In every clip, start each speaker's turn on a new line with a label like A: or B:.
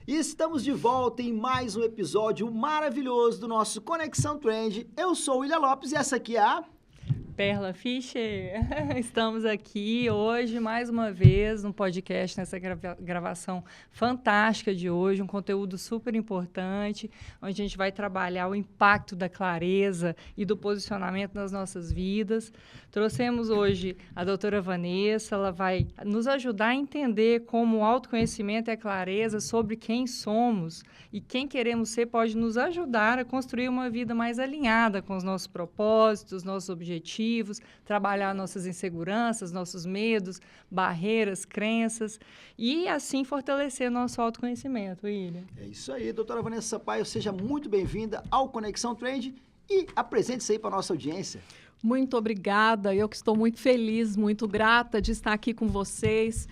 A: E estamos de volta em mais um episódio maravilhoso do nosso Conexão Trend. Eu sou o William Lopes e essa aqui é a...
B: Perla Fischer, estamos aqui hoje, mais uma vez, no podcast, nessa gravação fantástica de hoje, um conteúdo super importante, onde a gente vai trabalhar o impacto da clareza e do posicionamento nas nossas vidas. Trouxemos hoje a doutora Vanessa, ela vai nos ajudar a entender como o autoconhecimento e a clareza sobre quem somos e quem queremos ser pode nos ajudar a construir uma vida mais alinhada com os nossos propósitos, nossos objetivos, trabalhar nossas inseguranças, nossos medos, barreiras, crenças e assim fortalecer nosso autoconhecimento, William.
A: É isso aí, doutora Vanessa Sampaio, seja muito bem-vinda ao Conexão Trend e apresente-se aí para a nossa audiência.
C: Muito obrigada, eu que estou muito feliz, muito grata de estar aqui com vocês,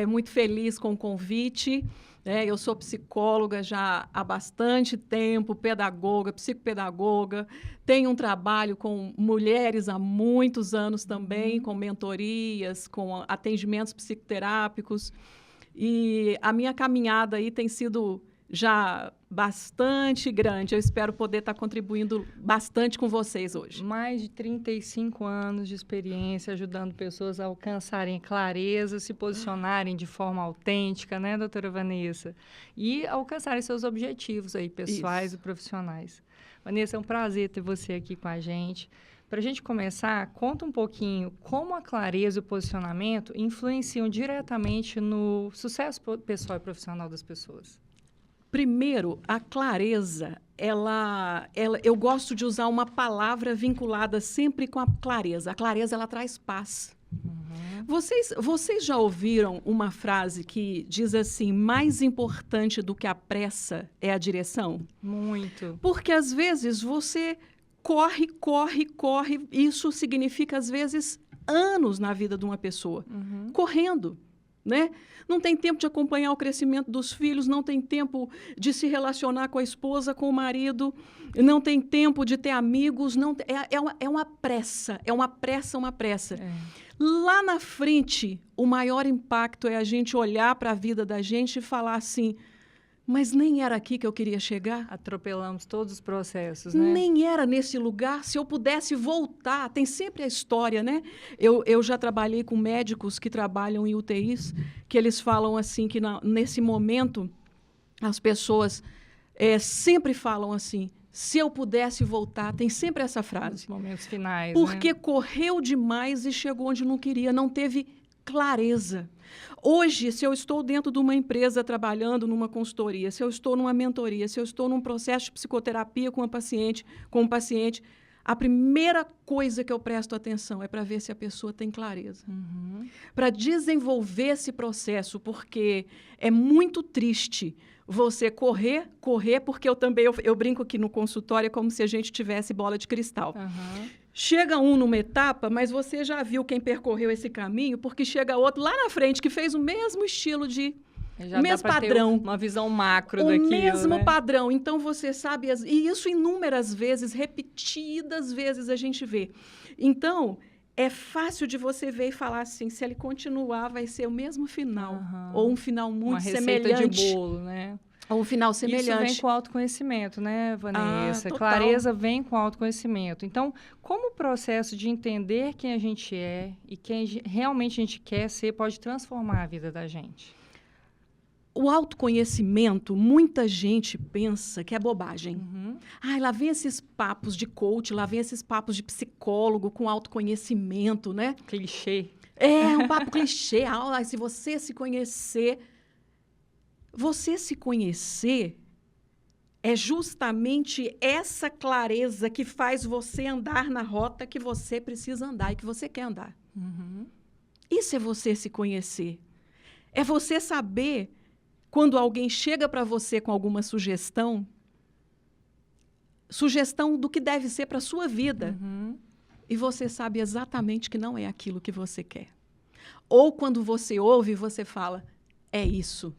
C: muito feliz com o convite. Eu sou psicóloga já há bastante tempo, pedagoga, psicopedagoga, tenho um trabalho com mulheres há muitos anos também, com mentorias, com atendimentos psicoterápicos, e a minha caminhada aí tem sido já bastante grande. Eu espero poder estar contribuindo bastante com vocês hoje.
B: Mais de 35 anos de experiência ajudando pessoas a alcançarem clareza, se posicionarem de forma autêntica, né, doutora Vanessa? E alcançarem seus objetivos aí, pessoais e profissionais. Vanessa, é um prazer ter você aqui com a gente. Para a gente começar, conta um pouquinho como a clareza e o posicionamento influenciam diretamente no sucesso pessoal e profissional das pessoas.
C: Primeiro, a clareza, eu gosto de usar uma palavra vinculada sempre com a clareza. A clareza, ela traz paz. Uhum. Vocês já ouviram uma frase que diz assim, mais importante do que a pressa é a direção?
B: Muito.
C: Porque, às vezes, você corre, isso significa, às vezes, anos na vida de uma pessoa, correndo. Né? Não tem tempo de acompanhar o crescimento dos filhos, não tem tempo de se relacionar com a esposa, com o marido, não tem tempo de ter amigos, é uma pressa. Lá na frente, o maior impacto é a gente olhar para a vida da gente e falar assim, mas nem era aqui que eu queria chegar.
B: Atropelamos todos os processos, né?
C: Nem era nesse lugar. Se eu pudesse voltar, tem sempre a história, né? Eu já trabalhei com médicos que trabalham em UTIs, que eles falam assim, que nesse momento, as pessoas sempre falam assim, se eu pudesse voltar, tem sempre essa frase.
B: Nos momentos finais,
C: porque
B: né?
C: Correu demais e chegou onde não queria, não teve clareza. Hoje, se eu estou dentro de uma empresa trabalhando numa consultoria, se eu estou numa mentoria, se eu estou num processo de psicoterapia com um paciente, a primeira coisa que eu presto atenção é para ver se a pessoa tem clareza. Para desenvolver esse processo, porque é muito triste você correr, porque eu brinco aqui no consultório, é como se a gente tivesse bola de cristal. Chega um numa etapa, mas você já viu quem percorreu esse caminho, porque chega outro lá na frente que fez o mesmo estilo de...
B: Já mesmo dá padrão. Ter uma visão macro daquilo,
C: o mesmo
B: né?
C: padrão. Então, você sabe... E isso inúmeras vezes, repetidas vezes a gente vê. Então, é fácil de você ver e falar assim, se ele continuar, vai ser o mesmo final. Ou um final muito semelhante.
B: Uma receita de bolo, né?
C: Ou um final semelhante.
B: Isso vem com autoconhecimento, né, Vanessa? Clareza vem com autoconhecimento. Então, como o processo de entender quem a gente é e quem realmente a gente quer ser pode transformar a vida da gente?
C: O autoconhecimento, muita gente pensa que é bobagem. Lá vem esses papos de coach, lá vem esses papos de psicólogo com autoconhecimento, né?
B: Clichê.
C: É um papo clichê. Se você se conhecer... Você se conhecer é justamente essa clareza que faz você andar na rota que você precisa andar e que você quer andar. Isso é você se conhecer. É você saber, quando alguém chega para você com alguma sugestão do que deve ser para a sua vida, e você sabe exatamente que não é aquilo que você quer. Ou quando você ouve, você fala, é isso.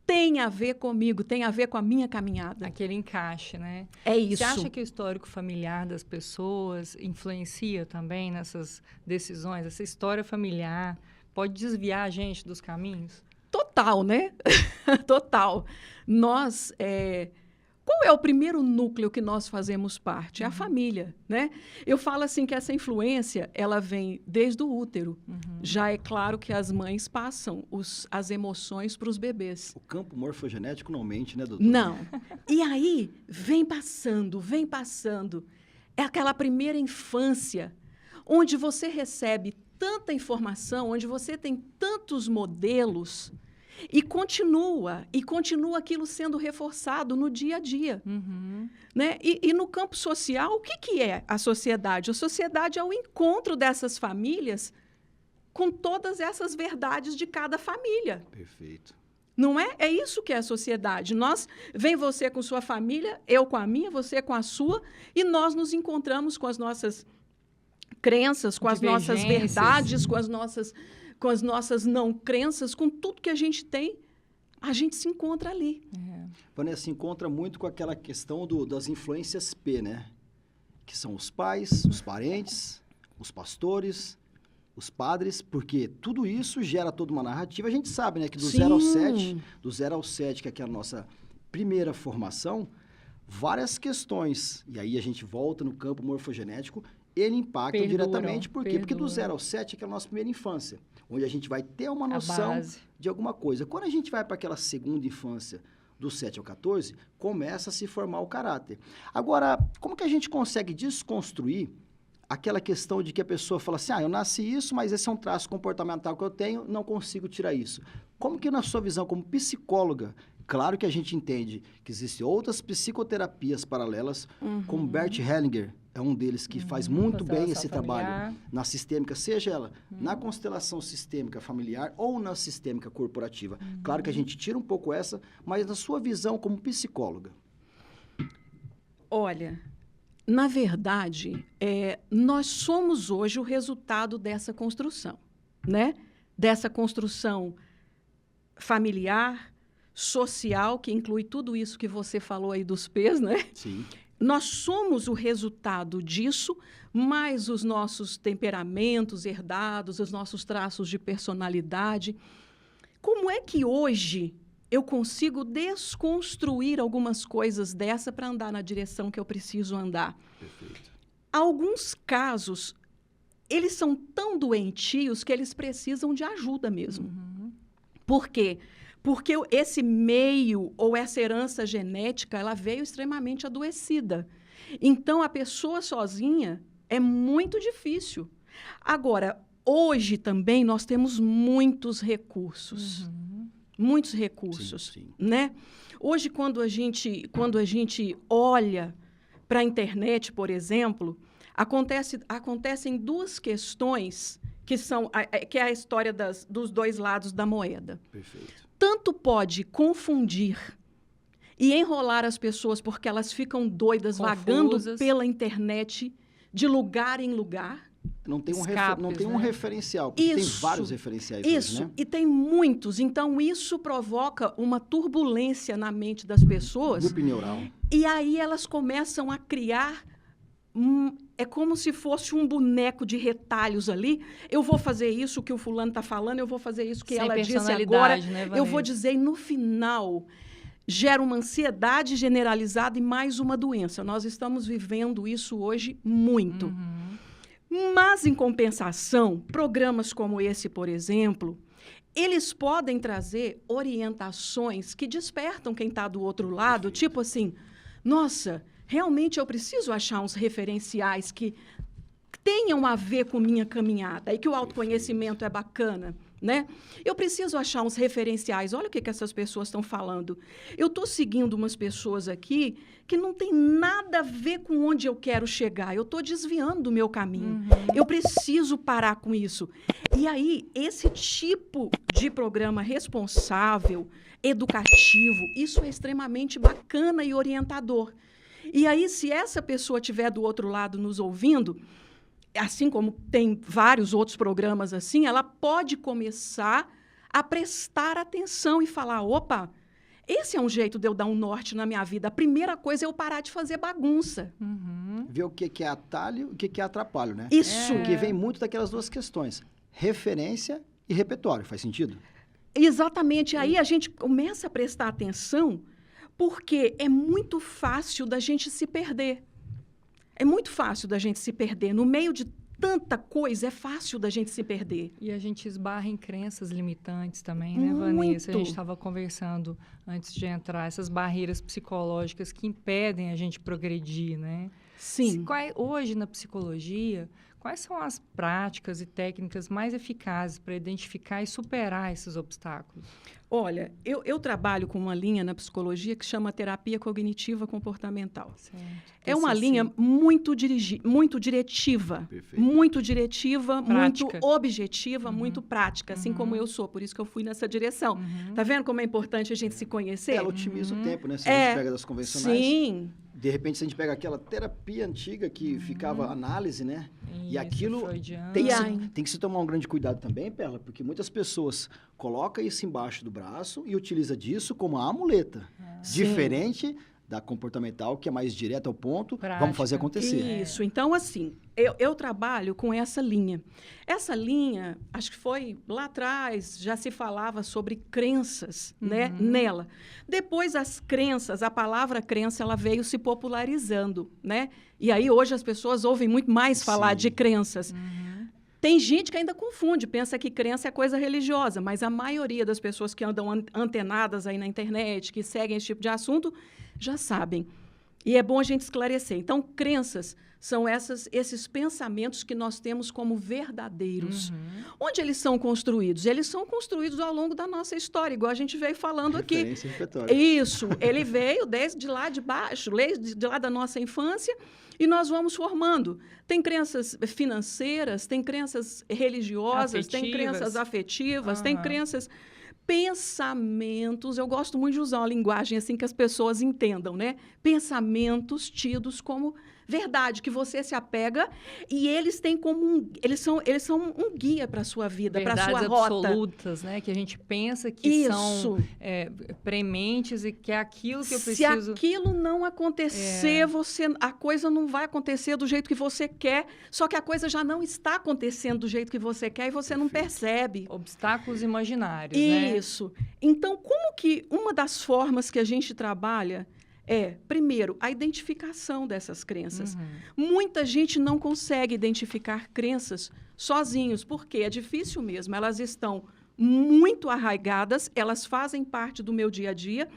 C: Tem a ver comigo, tem a ver com a minha caminhada.
B: Aquele encaixe, né?
C: É isso.
B: Você acha que o histórico familiar das pessoas influencia também nessas decisões? Essa história familiar pode desviar a gente dos caminhos?
C: Total, né? Total. Nós... Qual é o primeiro núcleo que nós fazemos parte? É a família, né? Eu falo assim que essa influência, ela vem desde o útero. Já é claro que as mães passam as emoções para os bebês.
A: O campo morfogenético não mente, né, doutor?
C: Não. E aí, vem passando. É aquela primeira infância, onde você recebe tanta informação, onde você tem tantos modelos... E continua aquilo sendo reforçado no dia a dia. Né? E no campo social, o que é a sociedade? A sociedade é o encontro dessas famílias com todas essas verdades de cada família.
A: Perfeito.
C: Não é? É isso que é a sociedade. Vem você com sua família, eu com a minha, você com a sua, e nós nos encontramos com as nossas crenças, com as nossas verdades, com as nossas não crenças, com tudo que a gente tem, a gente se encontra ali.
A: Vanessa, se encontra muito com aquela questão das influências P, né? Que são os pais, os parentes, os pastores, os padres, porque tudo isso gera toda uma narrativa. A gente sabe, né, que do 0 ao 7, que é aquela nossa primeira formação, várias questões, e aí a gente volta no campo morfogenético, ele impacta diretamente. Por quê? Porque do 0 ao 7 é aquela nossa primeira infância, onde a gente vai ter uma noção de alguma coisa. Quando a gente vai para aquela segunda infância, do 7 ao 14, começa a se formar o caráter. Agora, como que a gente consegue desconstruir aquela questão de que a pessoa fala assim, eu nasci isso, mas esse é um traço comportamental que eu tenho, não consigo tirar isso. Como que, na sua visão, como psicóloga, claro que a gente entende que existem outras psicoterapias paralelas, como Bert Hellinger, é um deles que faz muito bem esse trabalho na sistêmica, seja ela na constelação sistêmica familiar ou na sistêmica corporativa. Claro que a gente tira um pouco essa, mas na sua visão como psicóloga.
C: Olha, na verdade, nós somos hoje o resultado dessa construção, né? Dessa construção familiar, social, que inclui tudo isso que você falou aí dos P's, né?
A: Sim.
C: Nós somos o resultado disso, mais os nossos temperamentos herdados, os nossos traços de personalidade. Como é que hoje eu consigo desconstruir algumas coisas dessa para andar na direção que eu preciso andar?
A: Perfeito.
C: Alguns casos, eles são tão doentios que eles precisam de ajuda mesmo. Por quê? Porque esse meio ou essa herança genética, ela veio extremamente adoecida. Então, a pessoa sozinha é muito difícil. Agora, hoje também nós temos muitos recursos. Muitos recursos,
A: sim.
C: Né? Hoje, quando a gente olha para a internet, por exemplo, acontecem duas questões que é a história dos dois lados da moeda.
A: Perfeito.
C: Tanto pode confundir e enrolar as pessoas porque elas ficam doidas, vagando pela internet, de lugar em lugar.
A: Não tem um referencial, porque tem vários referenciais.
C: Isso,
A: hoje, né?
C: E tem muitos. Então, isso provoca uma turbulência na mente das pessoas.
A: Loop neural.
C: E aí elas começam a criar... é como se fosse um boneco de retalhos ali. Eu vou fazer isso que o fulano está falando, eu vou fazer isso que ela disse agora.
B: Né,
C: eu vou dizer, e no final, gera uma ansiedade generalizada e mais uma doença. Nós estamos vivendo isso hoje muito. Mas, em compensação, programas como esse, por exemplo, eles podem trazer orientações que despertam quem está do outro lado, tipo assim, nossa... Realmente, eu preciso achar uns referenciais que tenham a ver com minha caminhada e que o autoconhecimento é bacana, né? Eu preciso achar uns referenciais. Olha o que essas pessoas estão falando. Eu estou seguindo umas pessoas aqui que não tem nada a ver com onde eu quero chegar. Eu estou desviando do meu caminho. Eu preciso parar com isso. E aí, esse tipo de programa responsável, educativo, isso é extremamente bacana e orientador. E aí, se essa pessoa estiver do outro lado nos ouvindo, assim como tem vários outros programas assim, ela pode começar a prestar atenção e falar, opa, esse é um jeito de eu dar um norte na minha vida. A primeira coisa é eu parar de fazer bagunça.
A: Ver o que é atalho e o que é atrapalho, né?
C: Isso.
A: Porque vem muito daquelas duas questões, referência e repertório. Faz sentido?
C: Exatamente. Aí a gente começa a prestar atenção, porque é muito fácil da gente se perder. É muito fácil da gente se perder. No meio de tanta coisa, é fácil da gente se perder.
B: E a gente esbarra em crenças limitantes também, né, Vanessa?
C: Muito.
B: A gente estava conversando antes de entrar, essas barreiras psicológicas que impedem a gente progredir, né?
C: Sim.
B: Hoje, na psicologia, quais são as práticas e técnicas mais eficazes para identificar e superar esses obstáculos?
C: Olha, eu trabalho com uma linha na psicologia que chama terapia cognitiva comportamental.
B: Certo.
C: É uma linha muito diretiva.
A: Perfeito.
C: Muito diretiva,
B: Prática.
C: muito objetiva, muito prática, assim como eu sou. Por isso que eu fui nessa direção. Tá vendo como é importante a gente se conhecer?
A: Ela otimiza o tempo, né? Se a gente pega das convencionais.
C: Sim.
A: De repente, se a gente pega aquela terapia antiga que ficava análise, né? E
B: Isso,
A: aquilo
B: freudiano.
A: tem que se tomar um grande cuidado também, Perla, porque muitas pessoas colocam isso embaixo do braço e utiliza disso como uma amuleta. Diferente da comportamental, que é mais direta ao ponto,
B: Prática.
A: vamos fazer acontecer.
C: Isso. Então, assim, eu trabalho com essa linha. Essa linha, acho que foi lá atrás, já se falava sobre crenças, né, nela. Depois, as crenças, a palavra crença, ela veio se popularizando, né? E aí, hoje, as pessoas ouvem muito mais falar de crenças. Tem gente que ainda confunde, pensa que crença é coisa religiosa, mas a maioria das pessoas que andam antenadas aí na internet, que seguem esse tipo de assunto, já sabem. E é bom a gente esclarecer. Então, crenças são esses pensamentos que nós temos como verdadeiros. Onde eles são construídos? Eles são construídos ao longo da nossa história, igual a gente veio falando aqui.
A: Referência e repertório.
C: Isso, ele veio desde lá de baixo, desde lá da nossa infância, e nós vamos formando. Tem crenças financeiras, tem crenças religiosas, tem crenças afetivas, tem crenças... Pensamentos, eu gosto muito de usar uma linguagem assim que as pessoas entendam, né? Pensamentos tidos como verdade, que você se apega e eles têm como eles são um guia para a sua vida, para a sua rota.
B: Absolutas, né? Que a gente pensa que são prementes e que é aquilo que eu preciso...
C: Se aquilo não acontecer, a coisa não vai acontecer do jeito que você quer, só que a coisa já não está acontecendo do jeito que você quer e você não percebe.
B: Obstáculos imaginários, né?
C: Isso. Então, como que uma das formas que a gente trabalha é, primeiro, a identificação dessas crenças. Muita gente não consegue identificar crenças sozinhos, porque é difícil mesmo. Elas estão muito arraigadas, elas fazem parte do meu dia a dia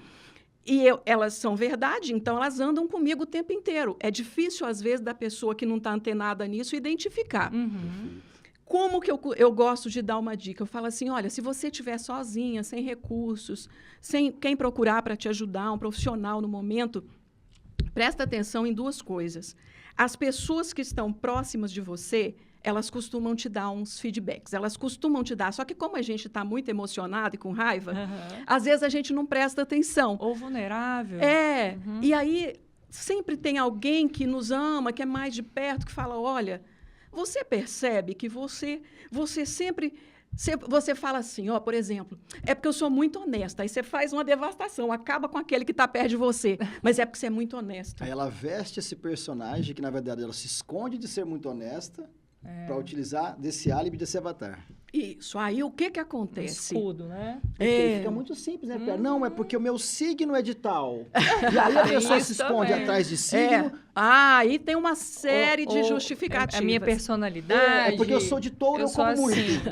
C: e elas são verdade, então elas andam comigo o tempo inteiro. É difícil, às vezes, da pessoa que não está antenada nisso identificar. Como que eu gosto de dar uma dica? Eu falo assim, olha, se você estiver sozinha, sem recursos, sem quem procurar para te ajudar, um profissional no momento, presta atenção em duas coisas. As pessoas que estão próximas de você, elas costumam te dar uns feedbacks, elas costumam te dar. Só que como a gente está muito emocionado e com raiva, às vezes a gente não presta atenção.
B: Ou vulnerável.
C: E aí sempre tem alguém que nos ama, que é mais de perto, que fala, olha... Você percebe que você sempre... Você fala assim, ó, por exemplo, é porque eu sou muito honesta. Aí você faz uma devastação, acaba com aquele que está perto de você. Mas é porque você é muito honesto.
A: Aí ela veste esse personagem que, na verdade, ela se esconde de ser muito honesta para utilizar desse álibi, desse avatar.
C: Isso. Aí o que acontece?
B: Escudo, né?
A: Porque fica muito simples, né, Pé? Não, é porque o meu signo é de tal. E aí a pessoa se esconde atrás de signo.
C: Aí tem uma série de justificativas.
B: A minha personalidade.
A: É porque eu sou de touro, eu como muito.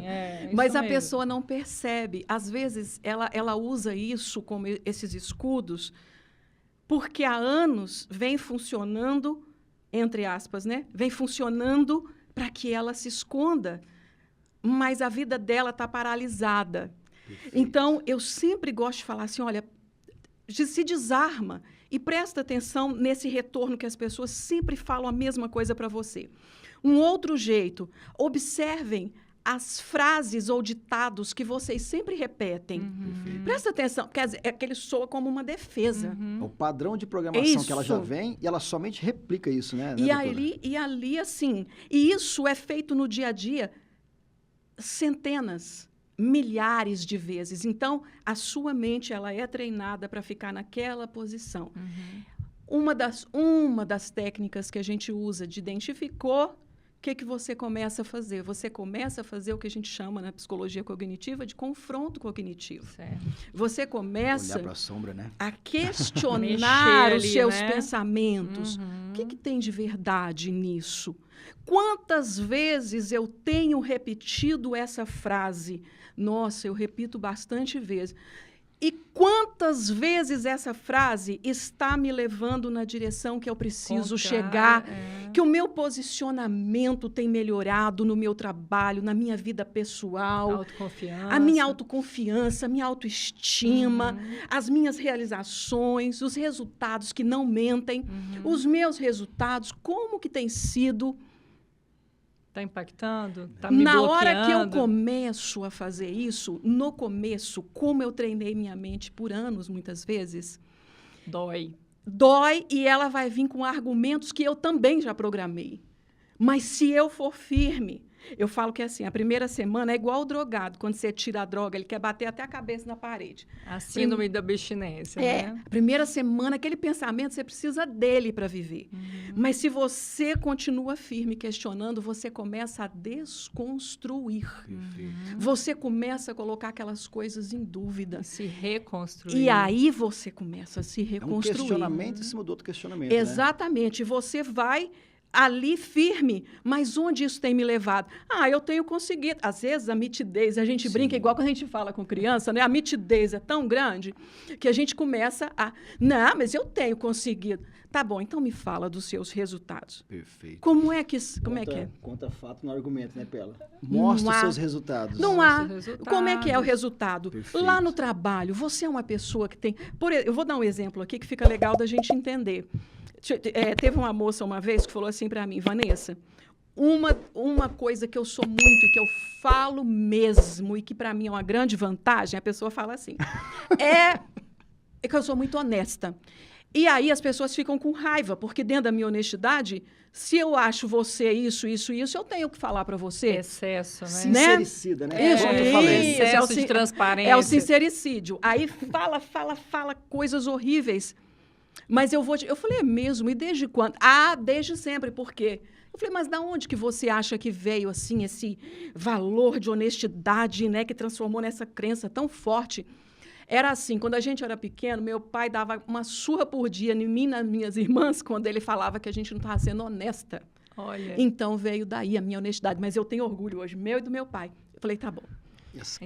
C: Mas a pessoa não percebe. Às vezes, ela usa isso como esses escudos, porque há anos vem funcionando, entre aspas, né? Vem funcionando para que ela se esconda. Mas a vida dela está paralisada. Perfeito. Então, eu sempre gosto de falar assim, olha, se desarma e presta atenção nesse retorno que as pessoas sempre falam a mesma coisa para você. Um outro jeito, observem as frases ou ditados que vocês sempre repetem. Presta atenção, quer dizer, é que ele soa como uma defesa.
A: O padrão de programação que ela já vem e ela somente replica isso, né?
C: E ali, assim, e isso é feito no dia a dia centenas, milhares de vezes. Então, a sua mente ela é treinada para ficar naquela posição. Uma das técnicas que a gente usa de identificou que você começa a fazer? Você começa a fazer o que a gente chama na psicologia cognitiva de confronto cognitivo.
B: Certo.
C: Você começa
A: Olhar para a sombra, né?
C: a questionar
B: Mexer
C: os
B: ali,
C: seus
B: né?
C: pensamentos. O que tem de verdade nisso? Quantas vezes eu tenho repetido essa frase? Nossa, eu repito bastante vezes. E quantas vezes essa frase está me levando na direção que eu preciso chegar, que o meu posicionamento tem melhorado no meu trabalho, na minha vida pessoal,
B: Autoconfiança.
C: a minha autoconfiança, a minha autoestima, as minhas realizações, os resultados que não mentem, os meus resultados, como que tem sido.
B: Está impactando? Está me
C: Na
B: bloqueando?
C: hora que eu começo a fazer isso, no começo, como eu treinei minha mente por anos, muitas vezes,
B: Dói.
C: dói e ela vai vir com argumentos que eu também já programei. Mas se eu for firme, eu falo que assim, a primeira semana é igual o drogado. Quando você tira a droga, ele quer bater até a cabeça na parede.
B: A síndrome da abstinência, né?
C: A primeira semana, aquele pensamento, você precisa dele para viver. Mas se você continua firme questionando, você começa a desconstruir. Você começa a colocar aquelas coisas em dúvida.
B: E se reconstruir.
C: E aí você começa a se
A: É um
C: reconstruir.
A: questionamento em cima do outro questionamento,
C: Exatamente. Você vai ali firme, mas onde isso tem me levado? Eu tenho conseguido. Às vezes a mitidez, a gente brinca igual quando a gente fala com criança, né? A mitidez é tão grande que a gente começa a... Não, mas eu tenho conseguido. Tá bom, então me fala dos seus resultados.
A: Perfeito.
C: Como é que é?
A: Conta fato no argumento, né, Pela? Mostra os seus resultados.
C: Não
B: Mostra
C: há.
B: os resultados.
C: Como é que é o resultado?
A: Perfeito.
C: Lá no trabalho, você é uma pessoa que tem... Eu vou dar um exemplo aqui que fica legal da gente entender. Teve uma moça uma vez que falou assim para mim, Vanessa, uma coisa que eu sou muito e que eu falo mesmo e que para mim é uma grande vantagem, a pessoa fala assim, é que eu sou muito honesta. E aí as pessoas ficam com raiva, porque dentro da minha honestidade, se eu acho você isso, eu tenho que falar para você.
B: Excesso, né?
A: Sincericida, né?
C: Isso,
A: Como eu falei.
B: Excesso de transparência.
C: É o sincericídio. Aí fala coisas horríveis. Mas eu falei, é mesmo? E desde quando? Desde sempre. Por quê? Eu falei, mas da onde que você acha que veio, assim, esse valor de honestidade, né, que transformou nessa crença tão forte? Era assim, quando a gente era pequeno, meu pai dava uma surra por dia em mim e nas minhas irmãs, quando ele falava que a gente não estava sendo honesta.
B: Olha.
C: Então, veio daí a minha honestidade. Mas eu tenho orgulho hoje, meu e do meu pai. Eu falei, tá bom.
A: E as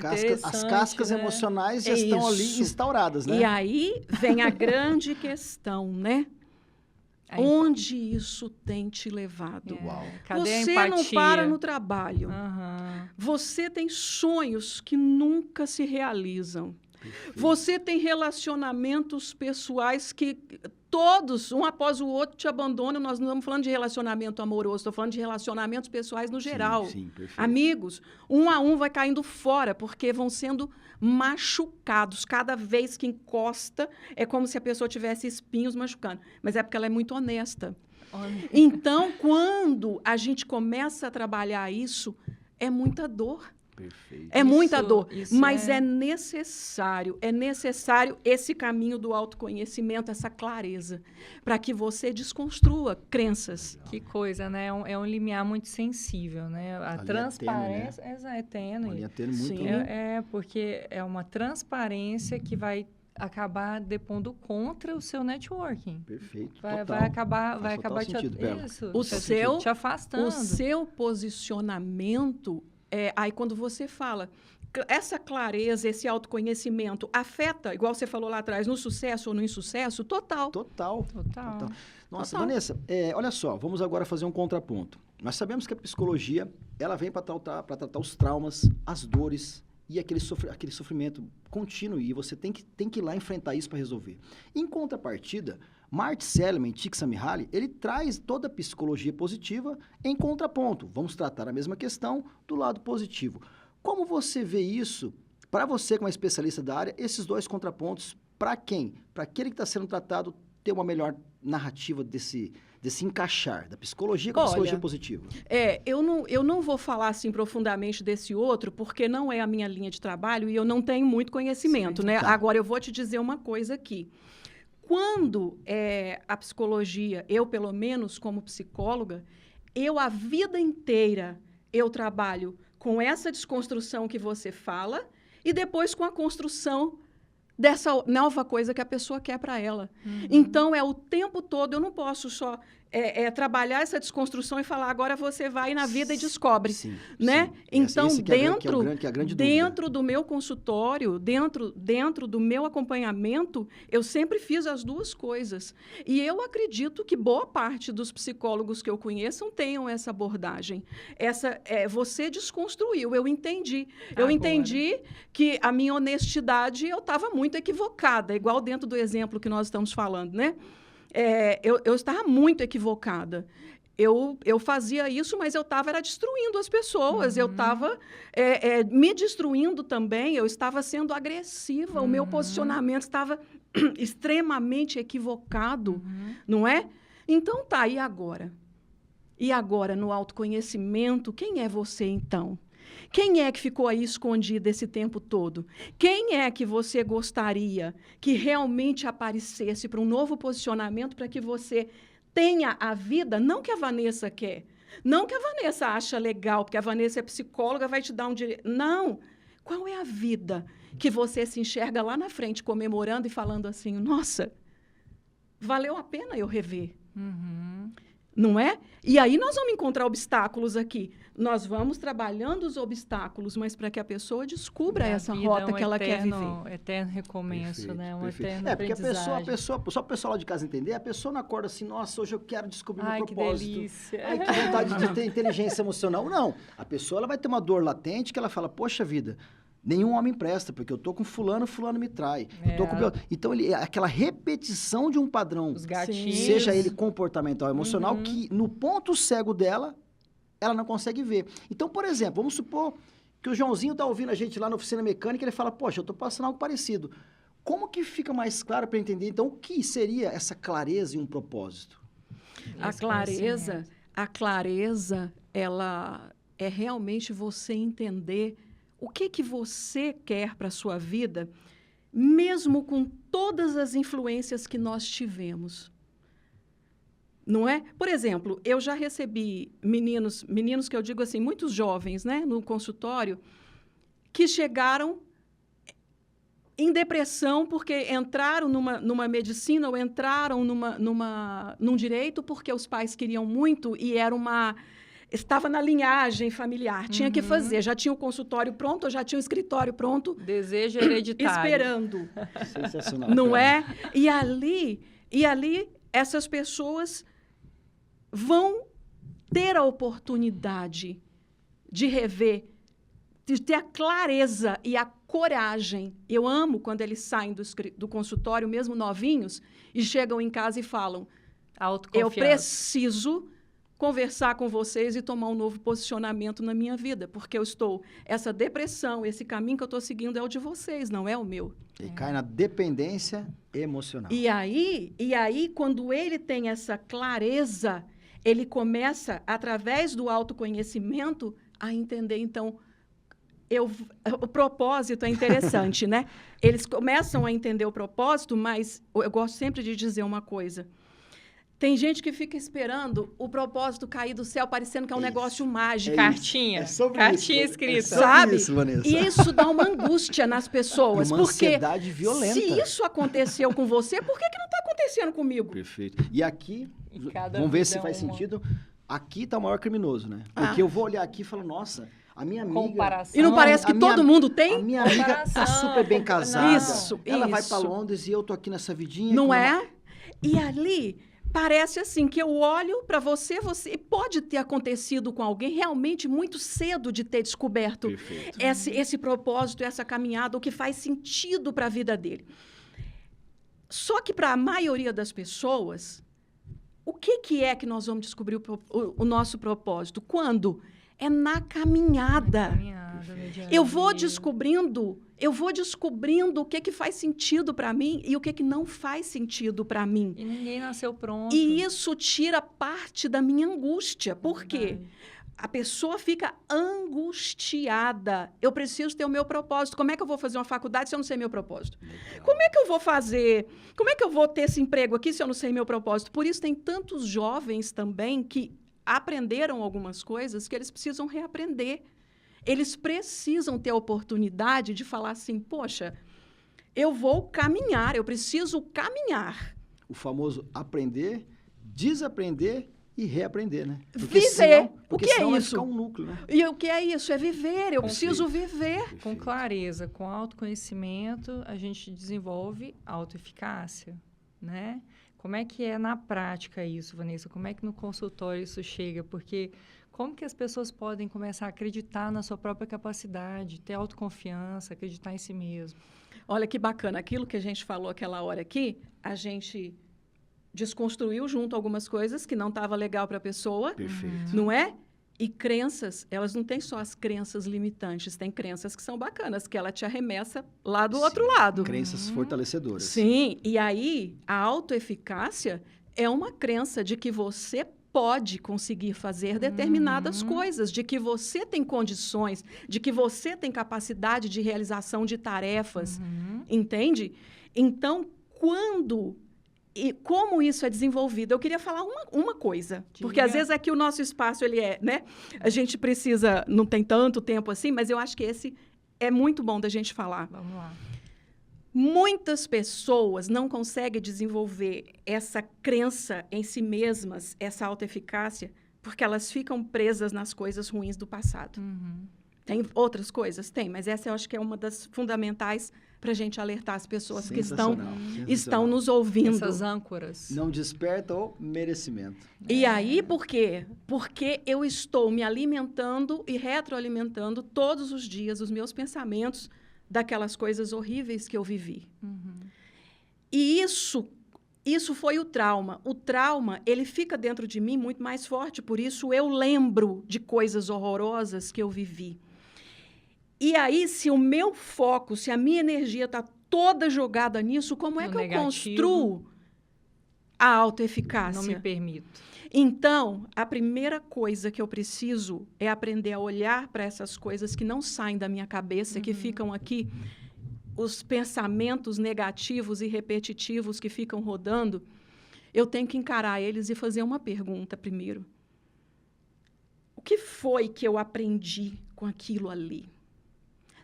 A: cascas
B: né?
A: emocionais já estão ali instauradas, né?
C: E aí vem a grande questão, né? Onde isso tem te levado?
A: Uau.
B: Cadê a
C: Você
B: empatia?
C: não para no trabalho.
B: Aham.
C: Você tem sonhos que nunca se realizam.
A: Perfeito.
C: Você tem relacionamentos pessoais que todos, um após o outro, te abandonam. Nós não estamos falando de relacionamento amoroso, estou falando de relacionamentos pessoais no geral.
A: Sim, perfeito.
C: Amigos, um a um vai caindo fora, porque vão sendo machucados. Cada vez que encosta, é como se a pessoa tivesse espinhos machucando. Mas é porque ela é muito honesta.
B: Olha.
C: Então, quando a gente começa a trabalhar isso, é muita dor.
A: Perfeito.
C: É muita dor,
B: isso
C: mas é necessário esse caminho do autoconhecimento, essa clareza, para que você desconstrua crenças.
B: Que coisa, né? É um limiar muito sensível, né? A
A: linha
B: transparência
A: tênue,
B: é tênue.
A: Uma linha tênue muito...
C: Sim.
B: Porque é uma transparência que vai acabar depondo contra o seu networking.
A: Perfeito,
B: Vai
A: total.
B: acabar
A: Faz total
B: te,
A: sentido, Bela.
B: isso,
C: O
B: te-
C: seu-
B: te afastando.
C: O seu posicionamento, aí quando você fala, essa clareza, esse autoconhecimento afeta, igual você falou lá atrás, no sucesso ou no insucesso, total.
A: Total.
B: Total.
A: Nossa,
C: Total.
A: Vanessa, olha só, vamos agora fazer um contraponto. Nós sabemos que a psicologia, ela vem para tratar os traumas, as dores e aquele sofrimento contínuo, e você tem que ir lá enfrentar isso para resolver. Em contrapartida, Martin Seligman e Csikszentmihalyi, ele traz toda a psicologia positiva em contraponto. Vamos tratar a mesma questão do lado positivo. Como você vê isso, para você como especialista da área, esses dois contrapontos, para quem? Para aquele que está sendo tratado ter uma melhor narrativa desse encaixar da psicologia com a psicologia positiva.
C: Eu não vou falar assim profundamente desse outro, porque não é a minha linha de trabalho e eu não tenho muito conhecimento,
B: Sim.
C: né?
A: Tá.
C: Agora, eu vou te dizer uma coisa aqui. Quando a psicologia, eu pelo menos como psicóloga, a vida inteira, eu trabalho com essa desconstrução que você fala e depois com a construção dessa nova coisa que a pessoa quer para ela. Então, é o tempo todo, eu não posso só trabalhar essa desconstrução e falar, agora você vai na vida e descobre.
A: Sim,
C: né?
A: sim.
C: Então,
A: Esse que é a grande
C: dentro do meu consultório, dentro do meu acompanhamento, eu sempre fiz as duas coisas. E eu acredito que boa parte dos psicólogos que eu conheço tenham essa abordagem. Você desconstruiu, eu entendi. Eu entendi que a minha honestidade, eu estava muito equivocada, igual dentro do exemplo que nós estamos falando, né? Eu estava muito equivocada. Eu fazia isso, mas eu estava destruindo as pessoas. Eu estava me destruindo também. Eu estava sendo agressiva. O meu posicionamento estava extremamente equivocado, não é? Então, tá, e agora? E agora, no autoconhecimento, quem é você, então? Quem é que ficou aí escondido esse tempo todo? Quem é que você gostaria que realmente aparecesse para um novo posicionamento para que você tenha a vida, não que a Vanessa quer, não que a Vanessa acha legal, porque a Vanessa é psicóloga, vai te dar um direito. Não! Qual é a vida que você se enxerga lá na frente, comemorando e falando assim, nossa, valeu a pena eu rever? Não é? E aí nós vamos encontrar obstáculos aqui. Nós vamos trabalhando os obstáculos, mas para que a pessoa descubra essa rota que ela quer viver.
B: Eterno recomeço,
A: Perfeito,
B: né?
A: Perfeito.
B: Eterno
A: Porque
B: aprendizagem.
A: só o pessoal lá de casa entender, a pessoa não acorda assim, nossa, hoje eu quero descobrir meu
B: Que
A: propósito.
B: delícia.
A: Ai, que vontade de ter inteligência emocional. Não, a pessoa ela vai ter uma dor latente que ela fala, poxa vida, nenhum homem presta, porque eu tô com fulano me trai. Eu tô com... Então, aquela repetição de um padrão,
B: Os gatilhos.
A: seja ele comportamental, emocional, que no ponto cego dela, ela não consegue ver. Então, por exemplo, vamos supor que o Joãozinho tá ouvindo a gente lá na oficina mecânica e ele fala, poxa, eu tô passando algo parecido. Como que fica mais claro para entender, então, o que seria essa clareza e um propósito?
C: A clareza, ela é realmente você entender o que você quer para a sua vida, mesmo com todas as influências que nós tivemos. Não é? Por exemplo, eu já recebi meninos que eu digo assim, muitos jovens, né, no consultório, que chegaram em depressão porque entraram numa medicina ou entraram num direito porque os pais queriam muito e estava na linhagem familiar, tinha que fazer, já tinha o consultório pronto, já tinha o escritório pronto.
B: Desejo hereditário.
C: Esperando.
A: Sensacional.
C: Não é? E ali, essas pessoas vão ter a oportunidade de rever, de ter a clareza e a coragem. Eu amo quando eles saem do consultório, mesmo novinhos, e chegam em casa e falam, eu preciso conversar com vocês e tomar um novo posicionamento na minha vida, porque essa depressão, esse caminho que eu estou seguindo é o de vocês, não é o meu.
A: E cai na dependência emocional.
C: E aí, quando ele tem essa clareza, ele começa, através do autoconhecimento, a entender, então, o propósito é interessante, né? Eles começam a entender o propósito, mas eu gosto sempre de dizer uma coisa. Tem gente que fica esperando o propósito cair do céu, parecendo que é um negócio mágico.
B: Cartinha.
A: Cartinha
B: escrita.
C: Sabe?
A: Isso, Vanessa.
C: E isso dá uma angústia nas pessoas.
A: Uma ansiedade violenta.
C: Se isso aconteceu com você, por que não está acontecendo comigo?
A: Perfeito. E aqui, vamos ver se faz sentido, aqui está o maior criminoso, né? Porque eu vou olhar aqui e falo, nossa, a minha amiga...
B: Comparação.
C: E não parece que todo mundo tem?
A: A minha amiga está super bem casada.
C: Isso.
A: Ela vai para Londres e eu tô aqui nessa vidinha.
C: Não é? E ali... Parece assim, que eu olho para você pode ter acontecido com alguém realmente muito cedo de ter descoberto esse propósito, essa caminhada, o que faz sentido para a vida dele. Só que para a maioria das pessoas, o que é que nós vamos descobrir o nosso propósito? Quando? É na caminhada. Eu vou descobrindo o que faz sentido para mim e o que não faz sentido para mim.
B: E ninguém nasceu pronto.
C: E isso tira parte da minha angústia. Por quê? A pessoa fica angustiada. Eu preciso ter o meu propósito. Como é que eu vou fazer uma faculdade se eu não sei meu propósito? Como é que eu vou fazer? Como é que eu vou ter esse emprego aqui se eu não sei meu propósito? Por isso tem tantos jovens também que aprenderam algumas coisas que eles precisam reaprender. Eles precisam ter a oportunidade de falar assim, poxa, eu vou caminhar, eu preciso caminhar.
A: O famoso aprender, desaprender e reaprender, né?
C: Viver. O que é
A: senão vai
C: isso?
A: ficar um núcleo, né?
C: E o que é isso? É viver. Eu
B: Com
C: preciso viver.
B: Com
A: Perfeito.
B: clareza, com autoconhecimento, a gente desenvolve autoeficácia, né? Como é que é na prática isso, Vanessa? Como é que no consultório isso chega? Porque como que as pessoas podem começar a acreditar na sua própria capacidade, ter autoconfiança, acreditar em si mesmo?
C: Olha que bacana. Aquilo que a gente falou aquela hora aqui, a gente desconstruiu junto algumas coisas que não estava legal para a pessoa,
A: Perfeito.
C: não é? E crenças, elas não têm só as crenças limitantes, tem crenças que são bacanas, que ela te arremessa lá do outro lado.
A: Crenças fortalecedoras.
C: Sim, e aí a autoeficácia é uma crença de que você pode conseguir fazer determinadas coisas, de que você tem condições, de que você tem capacidade de realização de tarefas, entende? Então, quando e como isso é desenvolvido? Eu queria falar uma coisa, porque às vezes aqui o nosso espaço, ele é, né? A gente precisa, não tem tanto tempo assim, mas eu acho que esse é muito bom da gente falar.
B: Vamos lá.
C: Muitas pessoas não conseguem desenvolver essa crença em si mesmas, essa autoeficácia, porque elas ficam presas nas coisas ruins do passado. Tem outras coisas? Tem, mas essa eu acho que é uma das fundamentais para a gente alertar as pessoas que estão nos ouvindo.
B: Essas âncoras.
A: Não desperta o merecimento.
C: E aí, por quê? Porque eu estou me alimentando e retroalimentando todos os dias os meus pensamentos daquelas coisas horríveis que eu vivi. E isso foi o trauma. O trauma, ele fica dentro de mim muito mais forte, por isso eu lembro de coisas horrorosas que eu vivi. E aí, se o meu foco, se a minha energia está toda jogada nisso, como é que eu construo a autoeficácia?
B: Não me permito.
C: Então, a primeira coisa que eu preciso é aprender a olhar para essas coisas que não saem da minha cabeça, que ficam aqui, os pensamentos negativos e repetitivos que ficam rodando. Eu tenho que encarar eles e fazer uma pergunta primeiro. O que foi que eu aprendi com aquilo ali?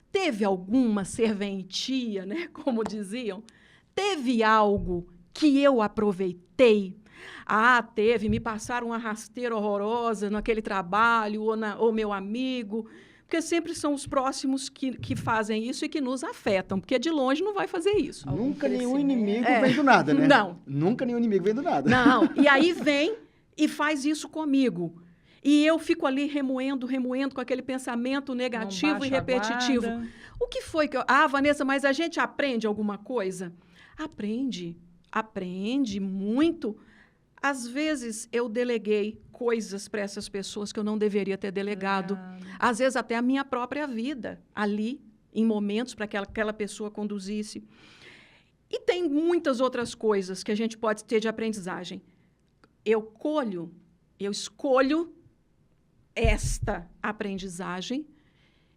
C: Teve alguma serventia, né, como diziam? Teve algo que eu aproveitei? Ah, teve, me passaram uma rasteira horrorosa naquele trabalho, ou meu amigo, porque sempre são os próximos que fazem isso e que nos afetam, porque de longe não vai fazer isso.
A: Nunca nenhum inimigo vem do nada, né?
C: Não.
A: Nunca nenhum inimigo vem do nada.
C: Não, e aí vem e faz isso comigo. E eu fico ali remoendo com aquele pensamento negativo e repetitivo. O que foi que eu... Ah, Vanessa, mas a gente aprende alguma coisa? Aprende muito. Às vezes, eu deleguei coisas para essas pessoas que eu não deveria ter delegado. Às vezes, até a minha própria vida, ali, em momentos para que aquela pessoa conduzisse. E tem muitas outras coisas que a gente pode ter de aprendizagem. Eu escolho esta aprendizagem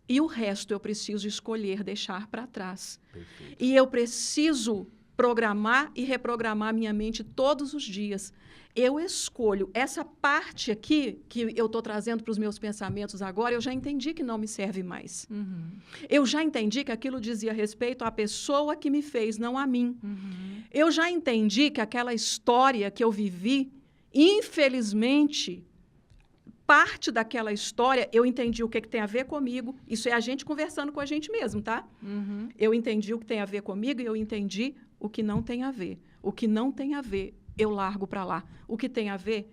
C: e o resto eu preciso escolher, deixar para trás.
A: Perfeito.
C: E eu preciso programar e reprogramar minha mente todos os dias. Eu escolho essa parte aqui que eu estou trazendo para os meus pensamentos agora, eu já entendi que não me serve mais. Eu já entendi que aquilo dizia respeito à pessoa que me fez, não a mim. Eu já entendi que aquela história que eu vivi, infelizmente, parte daquela história, eu entendi o que tem a ver comigo. Isso é a gente conversando com a gente mesmo, tá? Eu entendi o que tem a ver comigo e eu entendi o que não tem a ver. O que não tem a ver, eu largo para lá. O que tem a ver,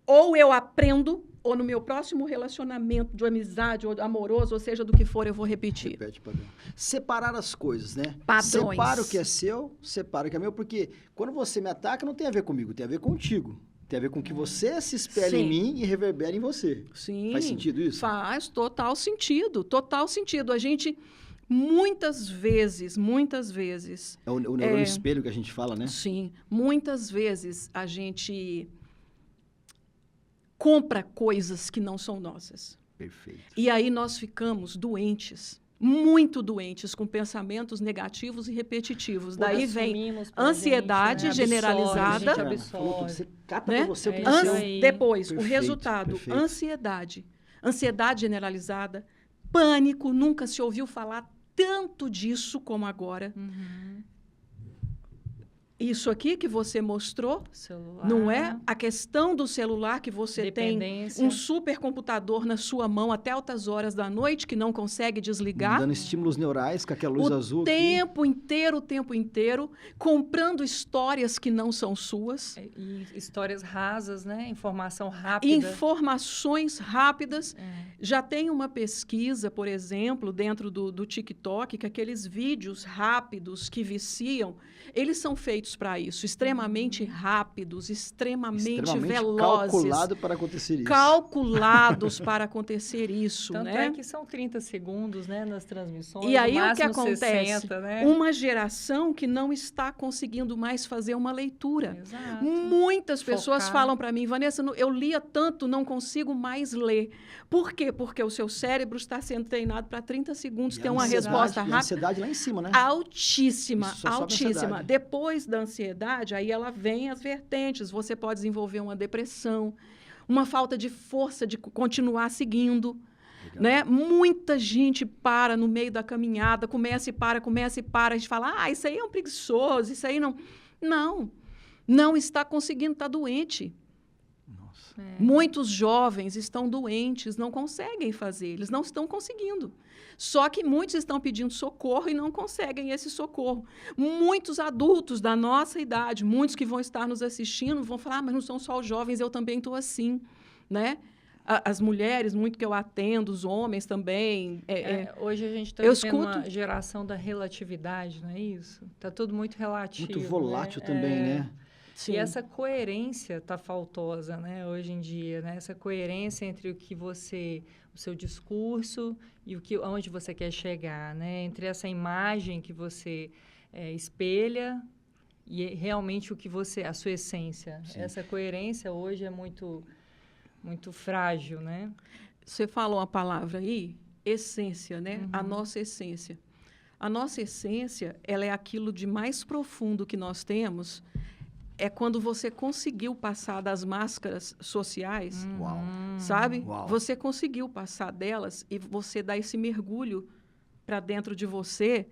C: ou eu aprendo, ou no meu próximo relacionamento de amizade, ou amoroso, ou seja, do que for, eu vou repetir.
A: Repete, padrão. Separar as coisas, né?
C: Padrões.
A: Separa o que é seu, separa o que é meu, porque quando você me ataca, não tem a ver comigo, tem a ver contigo. Tem a ver com que você se espelhe em mim e reverbere em você.
C: Sim.
A: Faz sentido isso?
C: Faz total sentido, total sentido. A gente, muitas vezes...
A: É o neurônio espelho que a gente fala, né?
C: Sim. Muitas vezes a gente compra coisas que não são nossas.
A: Perfeito.
C: E aí nós ficamos doentes muito doentes, com pensamentos negativos e repetitivos. Daí vem
B: Assumimos pra
C: ansiedade
B: gente, né?
C: generalizada.
B: Absorve, a gente
A: Falou tudo.
B: absorve.
A: Você cata
C: Né?
A: pra você o que
B: É
A: você
B: isso aí.
C: Depois, o
A: Perfeito,
C: resultado,
A: perfeito.
C: ansiedade generalizada, pânico, nunca se ouviu falar tanto disso como agora.
B: Uhum.
C: Isso aqui que você mostrou,
B: Celular.
C: não é? A questão do celular, que você tem
B: Dependência.
C: um supercomputador na sua mão até altas horas da noite, que não consegue desligar.
A: Dando estímulos neurais com aquela luz azul
C: O tempo inteiro, comprando histórias que não são suas,
B: E histórias rasas, né? Informação rápida.
C: informações rápidas.
B: É.
C: Já tem uma pesquisa, por exemplo, dentro do TikTok, que aqueles vídeos rápidos que viciam, eles são feitos para isso, extremamente rápidos, extremamente velozes.
A: calculado para acontecer isso.
C: Calculados para acontecer isso,
B: Tanto
C: né?
B: é que são 30 segundos, né, nas transmissões.
C: E aí
B: no
C: o que
B: máximo
C: acontece?
B: 60, né?
C: Uma geração que não está conseguindo mais fazer uma leitura.
B: Exato.
C: Muitas pessoas
B: Focar.
C: falam para mim, Vanessa, eu lia tanto, não consigo mais ler. Por quê? Porque o seu cérebro está sendo treinado para 30 segundos
A: E
C: ter
A: a
C: uma
A: ansiedade-
C: resposta
A: e a
C: rápida.
A: ansiedade lá em cima, né?
C: Altíssima,
A: Isso só sobe a
C: altíssima.
A: ansiedade.
C: Depois da ansiedade, aí ela vem as vertentes. Você pode desenvolver uma depressão, uma falta de força de continuar seguindo.
A: Legal.
C: Né? Muita gente para no meio da caminhada, começa e para. A gente fala, isso aí é um preguiçoso, isso aí não. Não está conseguindo, está doente.
A: Nossa.
B: É.
C: Muitos jovens estão doentes, não conseguem fazer, eles não estão conseguindo. Só que muitos estão pedindo socorro e não conseguem esse socorro. Muitos adultos da nossa idade, muitos que vão estar nos assistindo, vão falar, mas não são só os jovens, eu também estou assim, né? As mulheres, muito que eu atendo, os homens também.
B: Hoje a gente está
C: eu
B: vivendo uma
C: escuto-
B: geração da relatividade, não é isso? Está tudo muito relativo.
A: Muito volátil
B: né?
A: também, né?
B: E essa coerência está faltosa, né, hoje em dia, né? Essa coerência entre o seu discurso e onde você quer chegar, né? Entre essa imagem que você espelha e realmente a sua essência.
A: Sim.
B: Essa coerência hoje é muito frágil, né?
C: Você falou uma palavra aí, essência, né?
B: Uhum.
C: A nossa essência. A nossa essência, ela é aquilo de mais profundo que nós temos, é quando você conseguiu passar das máscaras sociais,
A: Uau.
C: sabe?
A: Uau.
C: Você conseguiu passar delas e você dá esse mergulho para dentro de você.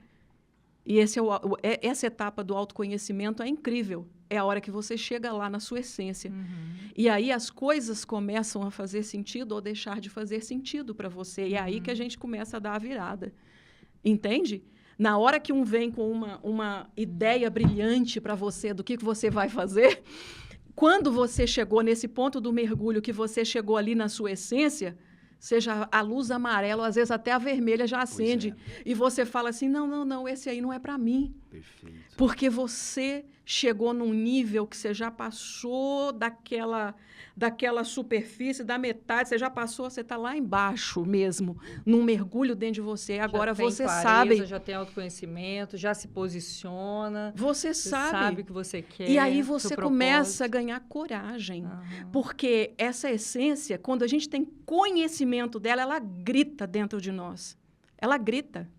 C: E essa etapa do autoconhecimento é incrível. É a hora que você chega lá na sua essência.
B: Uhum.
C: E aí as coisas começam a fazer sentido ou deixar de fazer sentido para você. E é aí que a gente começa a dar a virada. Entende? Na hora que um vem com uma ideia brilhante para você do que você vai fazer, quando você chegou nesse ponto do mergulho, que você chegou ali na sua essência, seja a luz amarela, ou às vezes até a vermelha já acende. E você fala assim, não, esse aí não é para mim.
A: Perfeito.
C: Porque você chegou num nível que você já passou daquela superfície, da metade, você já passou, você está lá embaixo mesmo, num mergulho dentro de você. Agora você sabe.
B: Já tem autoconhecimento, já se posiciona.
C: Você
B: sabe o que você quer.
C: E aí você começa a ganhar coragem.
B: Uhum.
C: Porque essa essência, quando a gente tem conhecimento dela, ela grita dentro de nós. Ela grita.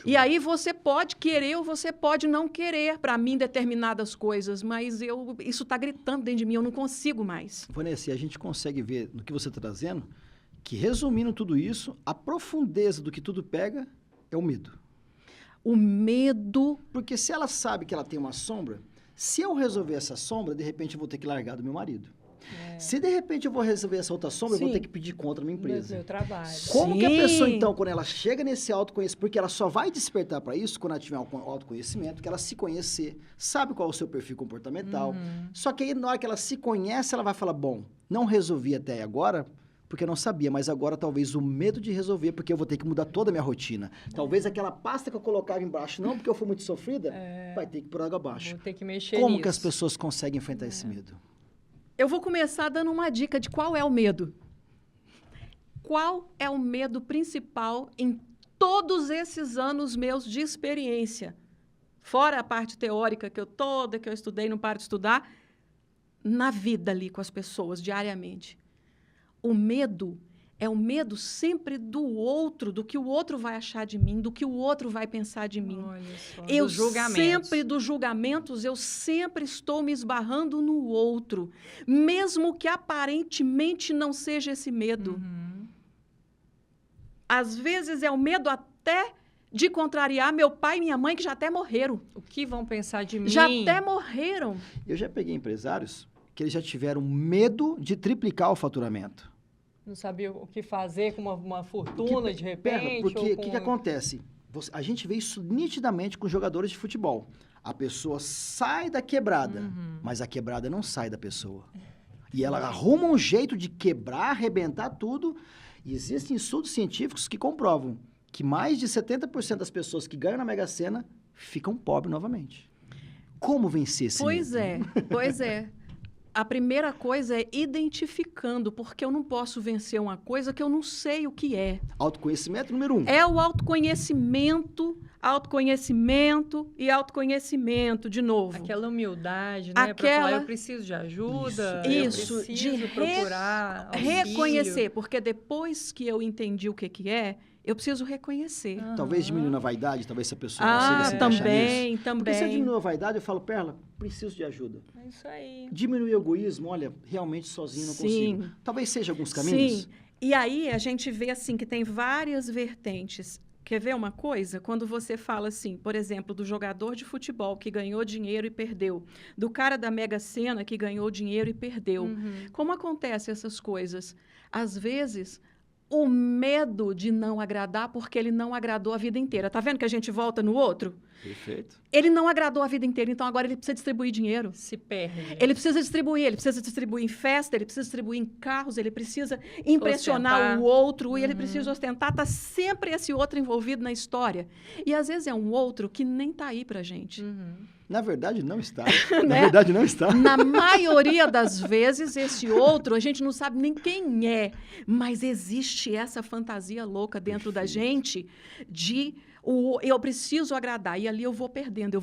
C: E aí você pode querer ou você pode não querer, para mim, determinadas coisas, mas isso está gritando dentro de mim, eu não consigo mais.
A: Vanessa, e a gente consegue ver no que você está trazendo que, resumindo tudo isso, a profundeza do que tudo pega é o medo.
C: O medo...
A: Porque se ela sabe que ela tem uma sombra, se eu resolver essa sombra, de repente eu vou ter que largar do meu marido. Se de repente eu vou resolver essa outra sombra, eu vou ter que pedir conta da minha empresa.
B: Meu trabalho.
A: Como que a pessoa, então, quando ela chega nesse autoconhecimento, porque ela só vai despertar para isso quando ela tiver um autoconhecimento, que ela se conhecer, sabe qual é o seu perfil comportamental. Só que aí, na hora que ela se conhece, ela vai falar, bom, não resolvi até agora, porque eu não sabia, mas agora talvez o medo de resolver, porque eu vou ter que mudar toda a minha rotina. Talvez aquela pasta que eu colocava embaixo, não porque eu fui muito sofrida, vai ter que pôr água abaixo.
B: Vou ter que mexer
A: Como
B: nisso.
A: que as pessoas conseguem enfrentar esse medo?
C: Eu vou começar dando uma dica de qual é o medo. Qual é o medo principal em todos esses anos meus de experiência? Fora a parte teórica que eu estudei, não paro de estudar, na vida ali com as pessoas, diariamente. O medo É o medo sempre do outro, do que o outro vai achar de mim, do que o outro vai pensar de mim.
B: Olha só,
C: Eu
B: dos julgamentos.
C: sempre, dos julgamentos, eu sempre estou me esbarrando no outro, mesmo que aparentemente não seja esse medo.
B: Uhum.
C: Às vezes é o medo até de contrariar meu pai e minha mãe, que já até morreram.
B: O que vão pensar de mim?
C: Já até morreram.
A: Eu já peguei empresários que eles já tiveram medo de triplicar o faturamento.
B: Não sabia o que fazer com uma fortuna, de repente?
A: Porque
B: ou
A: o
B: com...
A: que acontece? A gente vê isso nitidamente com jogadores de futebol. A pessoa sai da quebrada, mas a quebrada não sai da pessoa. E ela arruma um jeito de quebrar, arrebentar tudo. E existem estudos científicos que comprovam que mais de 70% das pessoas que ganham na Mega Sena ficam pobres novamente. Como vencer esse medo?
C: Pois é. A primeira coisa é identificando, porque eu não posso vencer uma coisa que eu não sei o que é.
A: Autoconhecimento número 1.
C: É o autoconhecimento e autoconhecimento, de novo.
B: Aquela humildade, né? Pra falar, eu preciso de ajuda,
C: Isso,
B: eu preciso procurar auxílio.
C: Reconhecer, porque depois que eu entendi o que é, eu preciso reconhecer.
A: Talvez diminuindo a vaidade, talvez se a pessoa consiga se encaixar nisso.
C: Também.
A: Porque se eu diminuo a vaidade, eu falo, Perla, preciso de ajuda.
B: É isso aí.
A: Diminuir o egoísmo, olha, realmente sozinho não consigo. Talvez seja alguns caminhos.
C: Sim. E aí a gente vê assim que tem várias vertentes. Quer ver uma coisa? Quando você fala assim, por exemplo, do jogador de futebol que ganhou dinheiro e perdeu, do cara da Mega Sena que ganhou dinheiro e perdeu. Como acontecem essas coisas? Às vezes, o medo de não agradar porque ele não agradou a vida inteira. Tá vendo que a gente volta no outro?
A: Perfeito.
C: Ele não agradou a vida inteira, então agora ele precisa distribuir dinheiro.
B: Se perde.
C: Ele precisa distribuir em festa, ele precisa distribuir em carros, ele precisa impressionar
B: ostentar.
C: o outro, e ele precisa ostentar. Está sempre esse outro envolvido na história. E às vezes é um outro que nem está aí pra gente.
A: Na verdade, não está. Na verdade, não está.
C: Na maioria das vezes, esse outro, a gente não sabe nem quem é, mas existe essa fantasia louca dentro da gente de eu preciso agradar, e ali eu vou perdendo.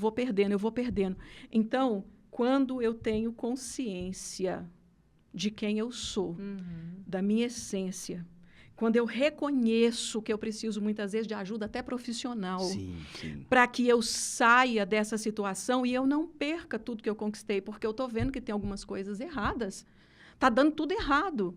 C: Então, quando eu tenho consciência de quem eu sou, da minha essência, quando eu reconheço que eu preciso, muitas vezes, de ajuda até profissional, para que eu saia dessa situação e eu não perca tudo que eu conquistei, porque eu estou vendo que tem algumas coisas erradas. Está dando tudo errado.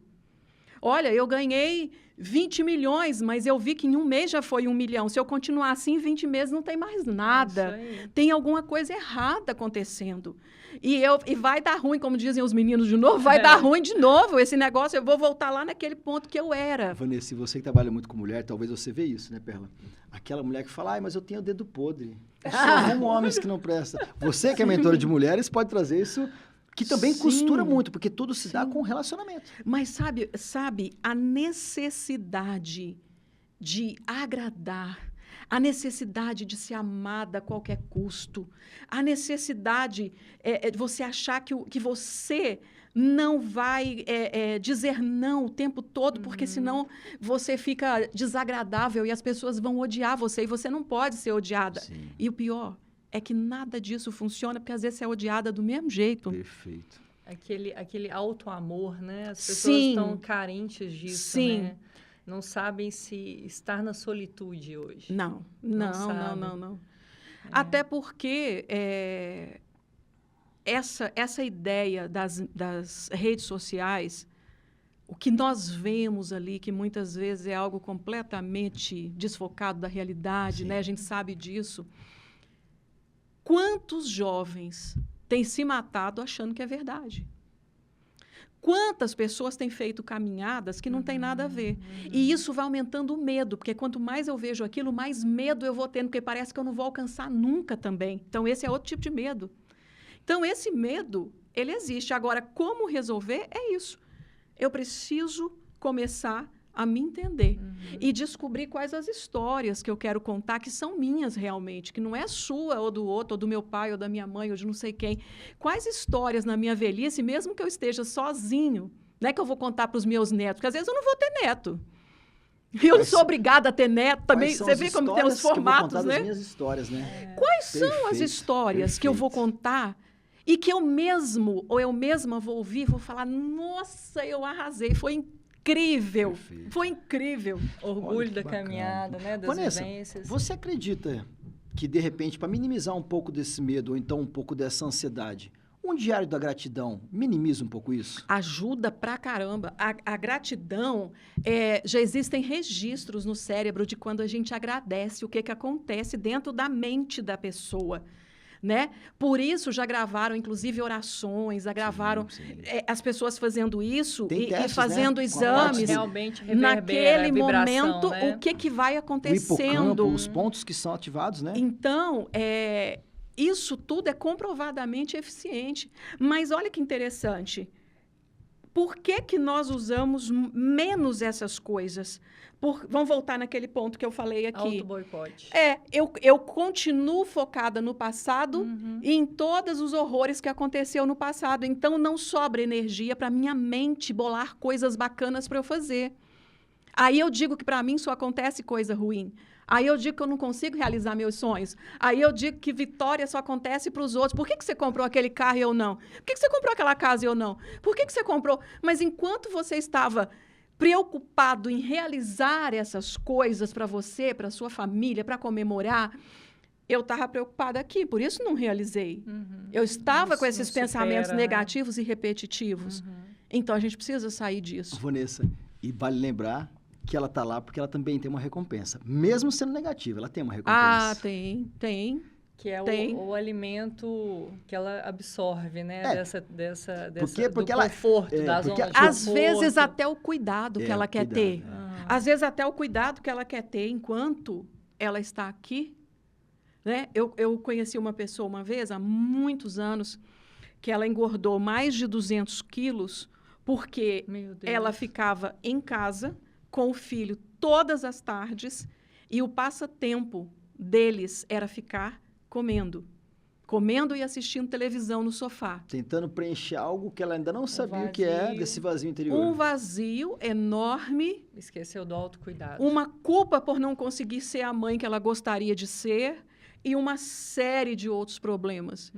C: Olha, eu ganhei 20 milhões, mas eu vi que em um mês já foi 1 milhão. Se eu continuar assim, 20 meses não tem mais nada. Tem alguma coisa errada acontecendo. E vai dar ruim, como dizem os meninos de novo, vai dar ruim de novo esse negócio. Eu vou voltar lá naquele ponto que eu era.
A: Vanessa, você que trabalha muito com mulher, talvez você vê isso, né, Perla? Aquela mulher que fala, mas eu tenho o dedo podre. Eu só arrumo homens que não prestam. Você que é mentora de mulheres pode trazer isso, que também costura muito, porque tudo se dá com relacionamento.
C: Mas sabe, a necessidade de agradar, a necessidade de ser amada a qualquer custo, a necessidade de você achar que você não vai dizer não o tempo todo, porque senão você fica desagradável e as pessoas vão odiar você, e você não pode ser odiada. E o pior é que nada disso funciona, porque às vezes você é odiada do mesmo jeito.
A: Perfeito.
B: Aquele auto-amor, né? As pessoas estão carentes disso, né? Não sabem se estar na solitude hoje. Não.
C: Até porque essa ideia das redes sociais, o que nós vemos ali, que muitas vezes é algo completamente desfocado da realidade, né? A gente sabe disso. Quantos jovens têm se matado achando que é verdade? Quantas pessoas têm feito caminhadas que não tem nada a ver? E isso vai aumentando o medo, porque quanto mais eu vejo aquilo, mais medo eu vou tendo, porque parece que eu não vou alcançar nunca também. Então, esse é outro tipo de medo. Então, esse medo, ele existe. Agora, como resolver? É isso. Eu preciso começar a me entender e descobrir quais as histórias que eu quero contar, que são minhas realmente, que não é sua ou do outro, ou do meu pai, ou da minha mãe, ou de não sei quem. Quais histórias na minha velhice, mesmo que eu esteja sozinho, não é que eu vou contar para os meus netos, porque às vezes eu não vou ter neto. Eu não sou obrigada a ter neto também. Você vê como tem os formatos, né?
A: Das minhas histórias, né?
C: Quais são as histórias que eu vou contar e que eu mesmo ou eu mesma vou ouvir, vou falar, nossa, eu arrasei, foi incrível. incrível.
A: Perfeito.
C: Foi incrível.
B: Orgulho
A: Olha que
B: da
A: bacana.
B: caminhada, né? Das
A: Vanessa,
B: vivências.
A: você acredita que, de repente, para minimizar um pouco desse medo, ou então um pouco dessa ansiedade, um diário da gratidão minimiza um pouco isso?
C: Ajuda pra caramba. A gratidão, já existem registros no cérebro de quando a gente agradece, o que acontece dentro da mente da pessoa. Né? Por isso, já gravaram, inclusive, orações, já gravaram
A: Sim.
C: as pessoas fazendo isso
A: Tem
C: e
A: testes,
C: fazendo
A: né?
C: exames.
B: Realmente reverbera
C: Naquele
B: a vibração,
C: momento,
B: né?
C: o que vai
A: O
C: acontecendo.
A: hipocampo, os pontos que são ativados, né?
C: Então, isso tudo é comprovadamente eficiente. Mas olha que interessante. Por que nós usamos menos essas coisas? Vamos voltar naquele ponto que eu falei aqui.
B: Auto-boicote.
C: Eu continuo focada no passado e em todos os horrores que aconteceu no passado. Então, não sobra energia para minha mente bolar coisas bacanas para eu fazer. Aí eu digo que para mim só acontece coisa ruim. Aí eu digo que eu não consigo realizar meus sonhos. Aí eu digo que vitória só acontece para os outros. Por que você comprou aquele carro e eu não? Por que você comprou aquela casa e eu não? Por que você comprou? Mas enquanto você estava preocupado em realizar essas coisas para você, para sua família, para comemorar, eu estava preocupada aqui, por isso não realizei. Eu estava com esses pensamentos negativos e repetitivos. Então, a gente precisa sair disso.
A: Vanessa, e vale lembrar que ela está lá porque ela também tem uma recompensa. Mesmo sendo negativa, ela tem uma recompensa.
C: Ah, tem.
B: Que é o alimento que ela absorve, né?
A: Porque
B: do
A: ela,
B: conforto, da zona de conforto.
C: Às vezes até o cuidado que ela quer ter. Às vezes até o cuidado que ela quer ter enquanto ela está aqui. Né? Eu conheci uma pessoa uma vez, há muitos anos, que ela engordou mais de 200 quilos porque ela ficava em casa com o filho todas as tardes e o passatempo deles era ficar comendo e assistindo televisão no sofá.
A: Tentando preencher algo que ela ainda não sabia o que é desse vazio interior.
C: Um vazio enorme.
B: Esqueceu do autocuidado.
C: Uma culpa por não conseguir ser a mãe que ela gostaria de ser e uma série de outros problemas.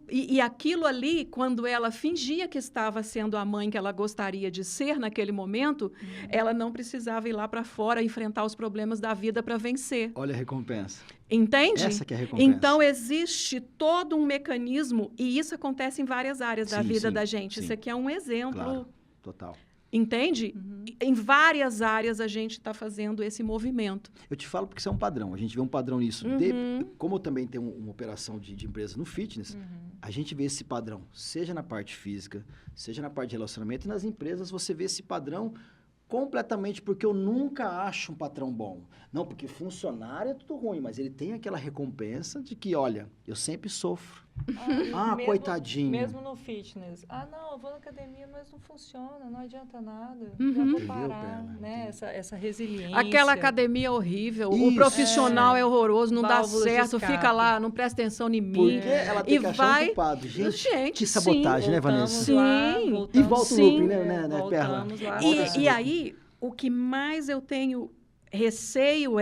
C: E aquilo ali, quando ela fingia que estava sendo a mãe que ela gostaria de ser naquele momento, ela não precisava ir lá para fora e enfrentar os problemas da vida para vencer.
A: Olha a recompensa.
C: Entende?
A: Essa que é a recompensa.
C: Então, existe todo um mecanismo, e isso acontece em várias áreas da vida da gente. Isso aqui é um exemplo.
A: Claro, total.
C: Entende? Em várias áreas a gente está fazendo esse movimento.
A: Eu te falo porque isso é um padrão. A gente vê um padrão nisso. Como eu também tenho uma operação de empresa no fitness, a gente vê esse padrão, seja na parte física, seja na parte de relacionamento, e nas empresas você vê esse padrão completamente, porque eu nunca acho um patrão bom. Não, porque funcionário é tudo ruim, mas ele tem aquela recompensa de que, olha, eu sempre sofro. Coitadinho.
B: Mesmo no fitness. Não, eu vou na academia, mas não funciona, não adianta nada. Já vou parar, né? Essa resiliência.
C: Aquela academia é horrível, o profissional é horroroso, não dá certo, fica lá, não presta atenção em mim.
A: Porque ela tem que achar um culpado. Gente, que sabotagem,
C: sim,
A: né, Vanessa?
C: Sim.
A: E volta o looping, né, Perla?
C: E aí, o que mais eu tenho receio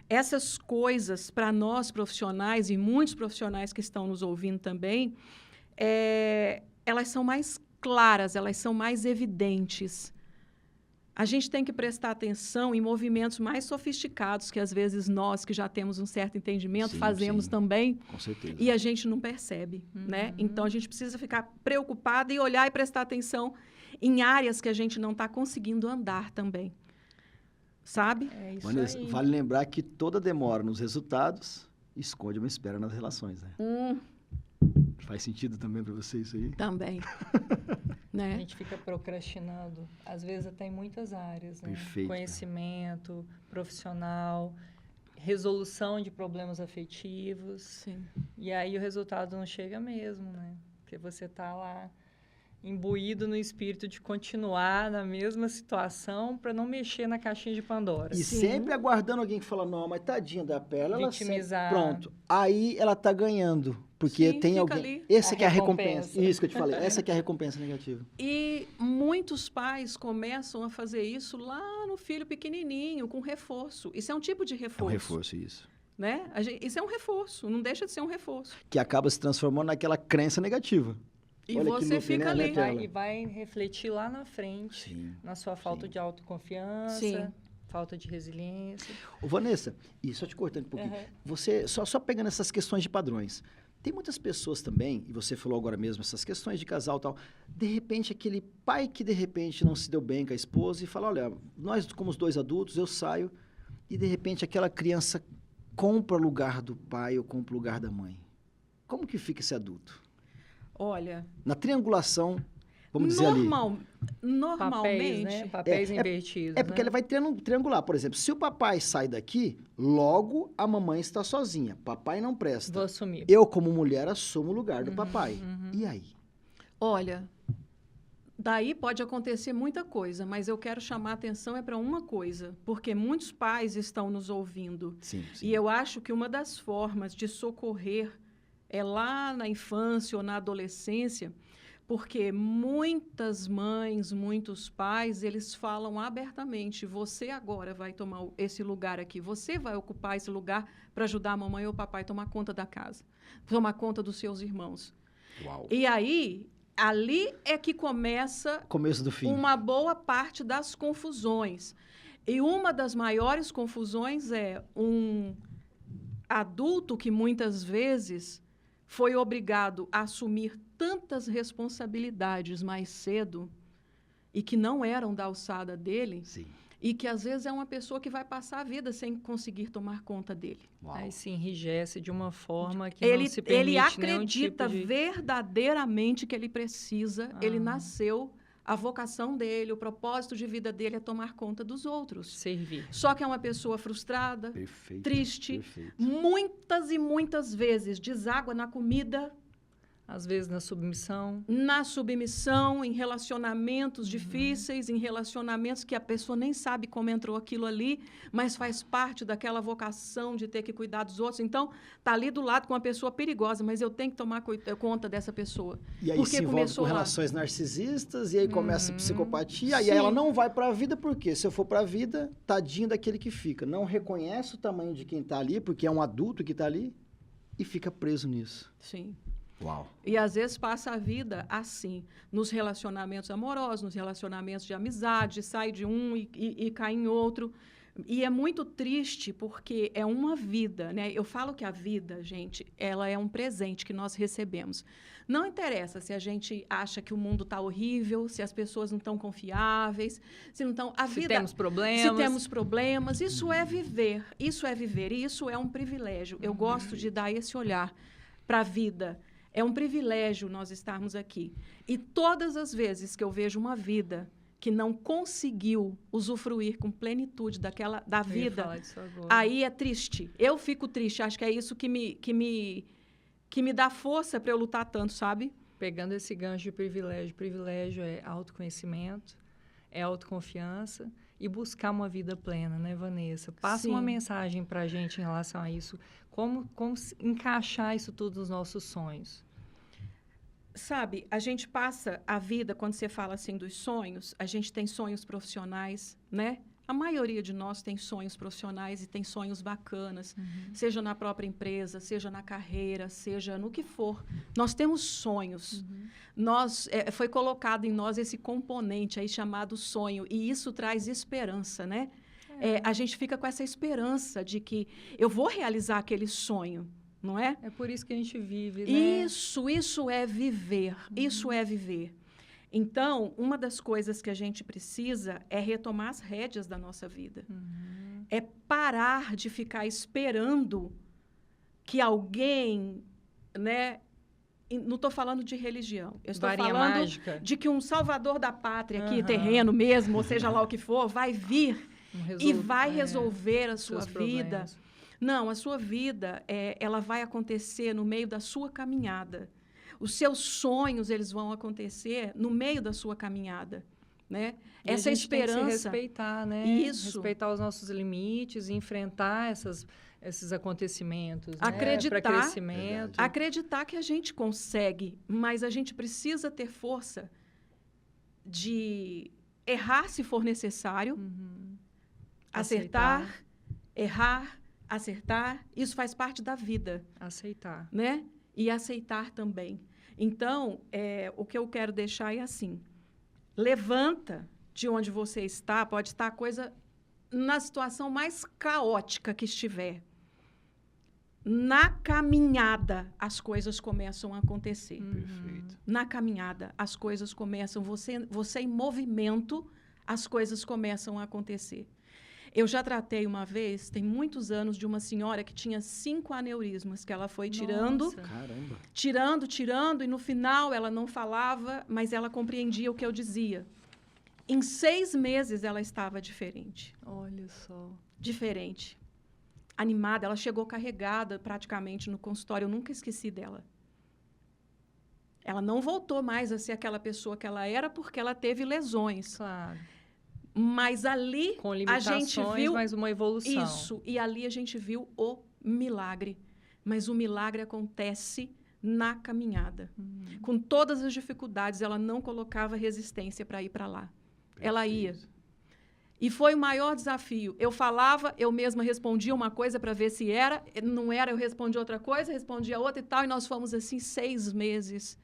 C: essas coisas, para nós profissionais, e muitos profissionais que estão nos ouvindo também, elas são mais claras, elas são mais evidentes. A gente tem que prestar atenção em movimentos mais sofisticados, que às vezes nós, que já temos um certo entendimento, fazemos também.
A: Com certeza.
C: E a gente não percebe, né? Então, a gente precisa ficar preocupada e olhar e prestar atenção em áreas que a gente não está conseguindo andar também. Sabe?
B: É isso
A: Vanessa,
B: aí.
A: vale lembrar que toda demora nos resultados esconde uma espera nas relações, né? Faz sentido também para você isso aí?
C: Também. Né?
B: A gente fica procrastinando, às vezes até em muitas áreas, né?
A: Perfeito.
B: Conhecimento, profissional, resolução de problemas afetivos.
C: Sim.
B: E aí o resultado não chega mesmo, né? Porque você está lá imbuído no espírito de continuar na mesma situação para não mexer na caixinha de Pandora.
A: E sempre aguardando alguém que fala, não, mas tadinha da Perla,
B: vitimizar.
A: Ela sempre... Pronto. Aí ela tá ganhando, porque tem alguém...
C: Ali.
A: Essa que é a recompensa. Isso que eu te falei. Essa que é a recompensa negativa.
C: E muitos pais começam a fazer isso lá no filho pequenininho, com reforço. Isso é um tipo de reforço.
A: É um reforço, isso.
C: Né? Isso é um reforço, não deixa de ser um reforço.
A: Que acaba se transformando naquela crença negativa.
C: E
A: Olha que
C: você
A: loop,
C: fica
A: né,
C: ali.
A: Carla?
B: E vai refletir lá na frente,
A: Sim,
B: na sua falta
A: sim.
B: de autoconfiança,
C: Sim.
B: falta de resiliência.
A: Ô, Vanessa, e só te cortando um pouquinho,
B: Aham.
A: você, só pegando essas questões de padrões, tem muitas pessoas também, e você falou agora mesmo, essas questões de casal e tal, de repente aquele pai que de repente não se deu bem com a esposa e fala, olha, nós como os dois adultos, eu saio, e de repente aquela criança compra o lugar do pai ou compra o lugar da mãe. Como que fica esse adulto?
C: Olha,
A: Na triangulação, vamos dizer ali.
C: normalmente,
B: Papéis, né? Papéis
A: É,
B: invertidos,
A: É porque
B: né?
A: ele vai triangular. Por exemplo, se o papai sai daqui, logo a mamãe está sozinha. Papai não presta.
B: Vou assumir.
A: Eu, como mulher, assumo o lugar do papai. E aí?
C: olha, daí pode acontecer muita coisa, mas eu quero chamar a atenção para uma coisa, porque muitos pais estão nos ouvindo.
A: Sim,
C: E eu acho que uma das formas de socorrer é lá na infância ou na adolescência, porque muitas mães, muitos pais, eles falam abertamente: você agora vai tomar esse lugar aqui, você vai ocupar esse lugar para ajudar a mamãe ou o papai a tomar conta da casa, tomar conta dos seus irmãos.
A: Uau.
C: E aí, ali é que começa
A: Começo do fim.
C: uma boa parte das confusões. E uma das maiores confusões é um adulto que muitas vezes foi obrigado a assumir tantas responsabilidades mais cedo e que não eram da alçada dele,
A: Sim.
C: e que às vezes é uma pessoa que vai passar a vida sem conseguir tomar conta dele.
A: Uau.
B: Aí se enrijece de uma forma que
C: Ele,
B: não se permite
C: ele
B: nenhum
C: acredita
B: tipo de...
C: verdadeiramente que ele precisa, ele
B: Ah.
C: nasceu, a vocação dele, o propósito de vida dele é tomar conta dos outros.
B: servir.
C: Só que é uma pessoa frustrada,
A: Perfeito.
C: triste,
A: Perfeito.
C: muitas e muitas vezes deságua na comida,
B: Às vezes na submissão.
C: na submissão, em relacionamentos difíceis, em relacionamentos que a pessoa nem sabe como entrou aquilo ali, mas faz parte daquela vocação de ter que cuidar dos outros. Então, tá ali do lado com uma pessoa perigosa, mas eu tenho que tomar conta dessa pessoa.
A: E aí
C: Porque
A: se envolve
C: começou
A: com
C: lá.
A: relações narcisistas, e aí começa a psicopatia, e
C: Sim.
A: aí ela não vai pra vida, porque se eu for pra vida, tadinho daquele que fica. Não reconhece o tamanho de quem tá ali, porque é um adulto que tá ali, e fica preso nisso.
C: Sim.
A: Uau.
C: E às vezes passa a vida assim, nos relacionamentos amorosos, nos relacionamentos de amizade, sai de um e cai em outro. E é muito triste porque é uma vida, né? Eu falo que a vida, gente, ela é um presente que nós recebemos. Não interessa se a gente acha que o mundo está horrível, se as pessoas não estão confiáveis, se não estão... A
B: Se
C: vida,
B: temos problemas.
C: se temos problemas, isso é viver, e isso é um privilégio. Eu gosto de dar esse olhar para a vida. É um privilégio nós estarmos aqui. E todas as vezes que eu vejo uma vida que não conseguiu usufruir com plenitude da
B: Eu ia
C: vida,
B: falar disso agora.
C: aí é triste. Eu fico triste. Acho que é isso que me dá força para eu lutar tanto, sabe?
B: Pegando esse gancho de privilégio. Privilégio é autoconhecimento, é autoconfiança e buscar uma vida plena, né, Vanessa? Passa
C: Sim.
B: uma mensagem para a gente em relação a isso. Como encaixar isso tudo nos nossos sonhos?
C: Sabe, a gente passa a vida, quando você fala assim dos sonhos, a gente tem sonhos profissionais, né? A maioria de nós tem sonhos profissionais e tem sonhos bacanas, seja na própria empresa, seja na carreira, seja no que for. Nós temos sonhos. Foi colocado em nós esse componente aí chamado sonho, e isso traz esperança, né? A gente fica com essa esperança de que eu vou realizar aquele sonho, não é?
B: É por isso que a gente vive, né?
C: Isso é viver, isso é viver. Então, uma das coisas que a gente precisa é retomar as rédeas da nossa vida. É parar de ficar esperando que alguém, né? Não estou falando de religião, eu estou
B: Varinha
C: falando
B: mágica.
C: de que um salvador da pátria aqui, terreno mesmo, ou seja lá o que for, vai vir e vai resolver a sua
B: seus
C: vida.
B: problemas.
C: Não, a sua vida, ela vai acontecer no meio da sua caminhada. Os seus sonhos, eles vão acontecer no meio da sua caminhada, né?
B: E
C: Essa
B: a gente tem que
C: esperança.
B: se respeitar, né?
C: Isso.
B: Respeitar os nossos limites e enfrentar esses acontecimentos,
C: Acreditar.
B: né? Para crescimento.
C: Acreditar que a gente consegue, mas a gente precisa ter força de errar se for necessário, acertar, errar, acertar. Isso faz parte da vida,
B: Aceitar.
C: né? E aceitar também. Então, o que eu quero deixar é assim, levanta de onde você está, pode estar a coisa na situação mais caótica que estiver. Na caminhada, as coisas começam a acontecer.
A: Perfeito.
C: Na caminhada, as coisas começam... Você em movimento, as coisas começam a acontecer. Eu já tratei uma vez, tem muitos anos, de uma senhora que tinha 5 aneurismas, que ela foi tirando, tirando, e no final ela não falava, mas ela compreendia o que eu dizia. Em 6 meses, ela estava diferente.
B: Olha só.
C: Diferente. Animada, ela chegou carregada praticamente no consultório, eu nunca esqueci dela. Ela não voltou mais a ser aquela pessoa que ela era porque ela teve lesões.
B: Claro.
C: Mas ali
B: com
C: a gente viu
B: mas uma evolução.
C: Isso, e ali a gente viu o milagre. Mas o milagre acontece na caminhada. Com todas as dificuldades, ela não colocava resistência para ir para lá. Perfeito. Ela ia. E foi o maior desafio. Eu falava, eu mesma respondia uma coisa para ver se era, não era, eu respondia outra coisa, respondia outra e tal, e nós fomos assim 6 meses.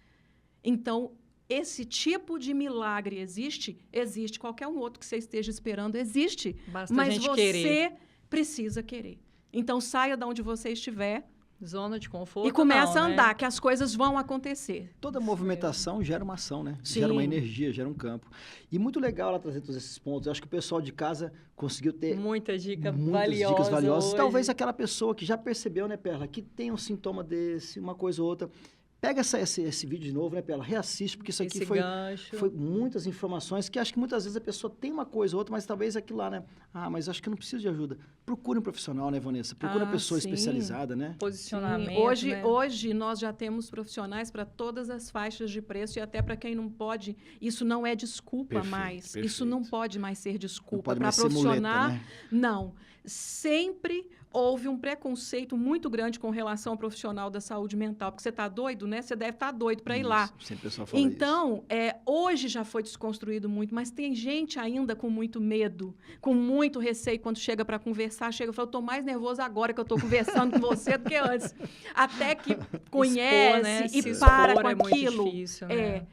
C: Então, esse tipo de milagre existe? Existe. Qualquer um outro que você esteja esperando existe.
B: Basta
C: mas
B: a gente
C: você
B: querer.
C: Precisa querer. Então, saia de onde você estiver.
B: Zona de conforto.
C: E começa
B: não,
C: a andar,
B: né?
C: que as coisas vão acontecer.
A: Toda movimentação gera uma ação, né?
C: Sim.
A: Gera uma energia, gera um campo. E muito legal ela trazer todos esses pontos. Eu acho que o pessoal de casa conseguiu ter
B: muitas dicas
A: dicas valiosas.
B: Hoje.
A: Talvez aquela pessoa que já percebeu, né, Perla, que tem um sintoma desse, uma coisa ou outra. Pega esse vídeo de novo, né, Perla? Reassiste, porque isso aqui foi muitas informações que acho que muitas vezes a pessoa tem uma coisa ou outra, mas talvez aquilo lá, né? Ah, mas acho que eu não preciso de ajuda. Procure um profissional, né, Vanessa? Procure uma pessoa especializada, né?
B: Posicionamento,
C: Hoje nós já temos profissionais para todas as faixas de preço e até para quem não pode. Isso não é desculpa mais. Perfeito. Isso não pode mais ser desculpa para profissional. Muleta, né? Não. Sempre houve um preconceito muito grande com relação ao profissional da saúde mental, porque você está doido, né? Você deve estar doido para ir lá.
A: Sempre o pessoal fala
C: então, hoje já foi desconstruído muito, mas tem gente ainda com muito medo, com muito receio quando chega para conversar, chega e fala, eu estou mais nervoso agora que eu estou conversando com você do que antes. Até que conhece e para com aquilo.
B: Muito difícil, né?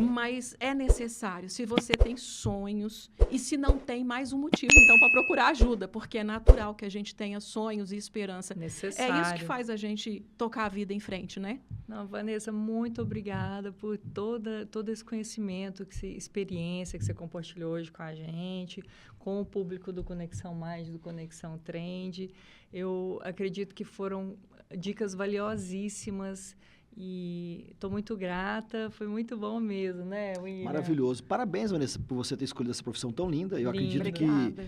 C: Mas é necessário, se você tem sonhos, e se não tem, mais um motivo, então, para procurar ajuda, porque é natural que a gente tenha sonhos e esperança.
B: Necessário.
C: É isso que faz a gente tocar a vida em frente, né?
B: Não, Vanessa, muito obrigada por todo esse conhecimento, experiência que você compartilhou hoje com a gente, com o público do Conexão Mais, do Conexão Trend. Eu acredito que foram dicas valiosíssimas. E estou muito grata, foi muito bom mesmo, né, William?
A: Maravilhoso. Parabéns, Vanessa, por você ter escolhido essa profissão tão linda. Eu acredito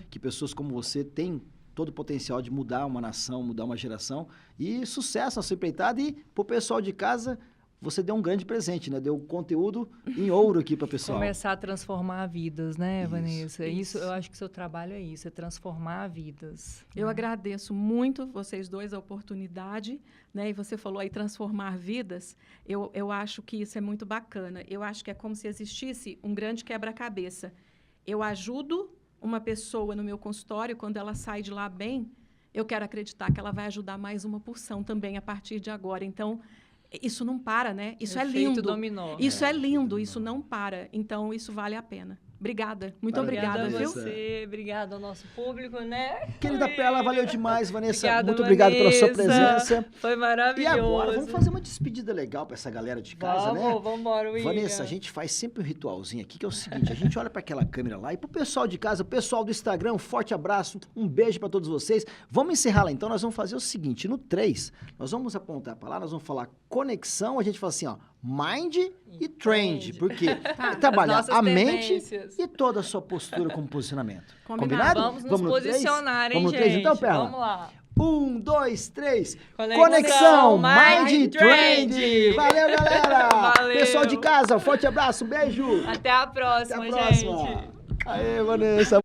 A: que pessoas como você têm todo o potencial de mudar uma nação, mudar uma geração. E sucesso na sua empreitada. E para o pessoal de casa, você deu um grande presente, né? Deu conteúdo em ouro aqui para o pessoal.
B: Começar a transformar vidas, né, Vanessa? Isso, eu acho que seu trabalho é isso, é transformar vidas.
C: Eu agradeço muito vocês dois a oportunidade, né? E você falou aí transformar vidas. Eu acho que isso é muito bacana. Eu acho que é como se existisse um grande quebra-cabeça. Eu ajudo uma pessoa no meu consultório, quando ela sai de lá bem, eu quero acreditar que ela vai ajudar mais uma porção também a partir de agora. Então, isso não para, né? Isso é lindo.
B: Dominó.
C: Isso é lindo, isso não para. Então, isso vale a pena. Obrigada. Muito obrigada, viu?
B: Você, obrigada ao nosso público, né?
A: Querida Perla, valeu demais, Vanessa.
B: Obrigada,
A: muito obrigado pela sua presença.
B: Foi maravilhoso.
A: E agora, vamos fazer uma despedida legal para essa galera de casa, né?
B: Vamos embora, William.
A: Vanessa, a gente faz sempre um ritualzinho aqui, que é o seguinte, a gente olha para aquela câmera lá e pro pessoal de casa, o pessoal do Instagram, um forte abraço, um beijo para todos vocês. Vamos encerrar lá, então nós vamos fazer o seguinte, no 3, nós vamos apontar para lá, nós vamos falar conexão, a gente fala assim, ó, mind e trend, porque trabalhar a mente e toda a sua postura como posicionamento.
C: Combinado?
B: Vamos nos posicionar, hein,
A: vamos no 3, então, Perla?
B: Vamos lá.
A: 1, 2, 3. Conexão Mind Trend. Valeu, galera.
B: Valeu.
A: Pessoal de casa, forte abraço, beijo.
B: Até a próxima,
A: Até a próxima.
B: gente.
A: Aê, Vanessa.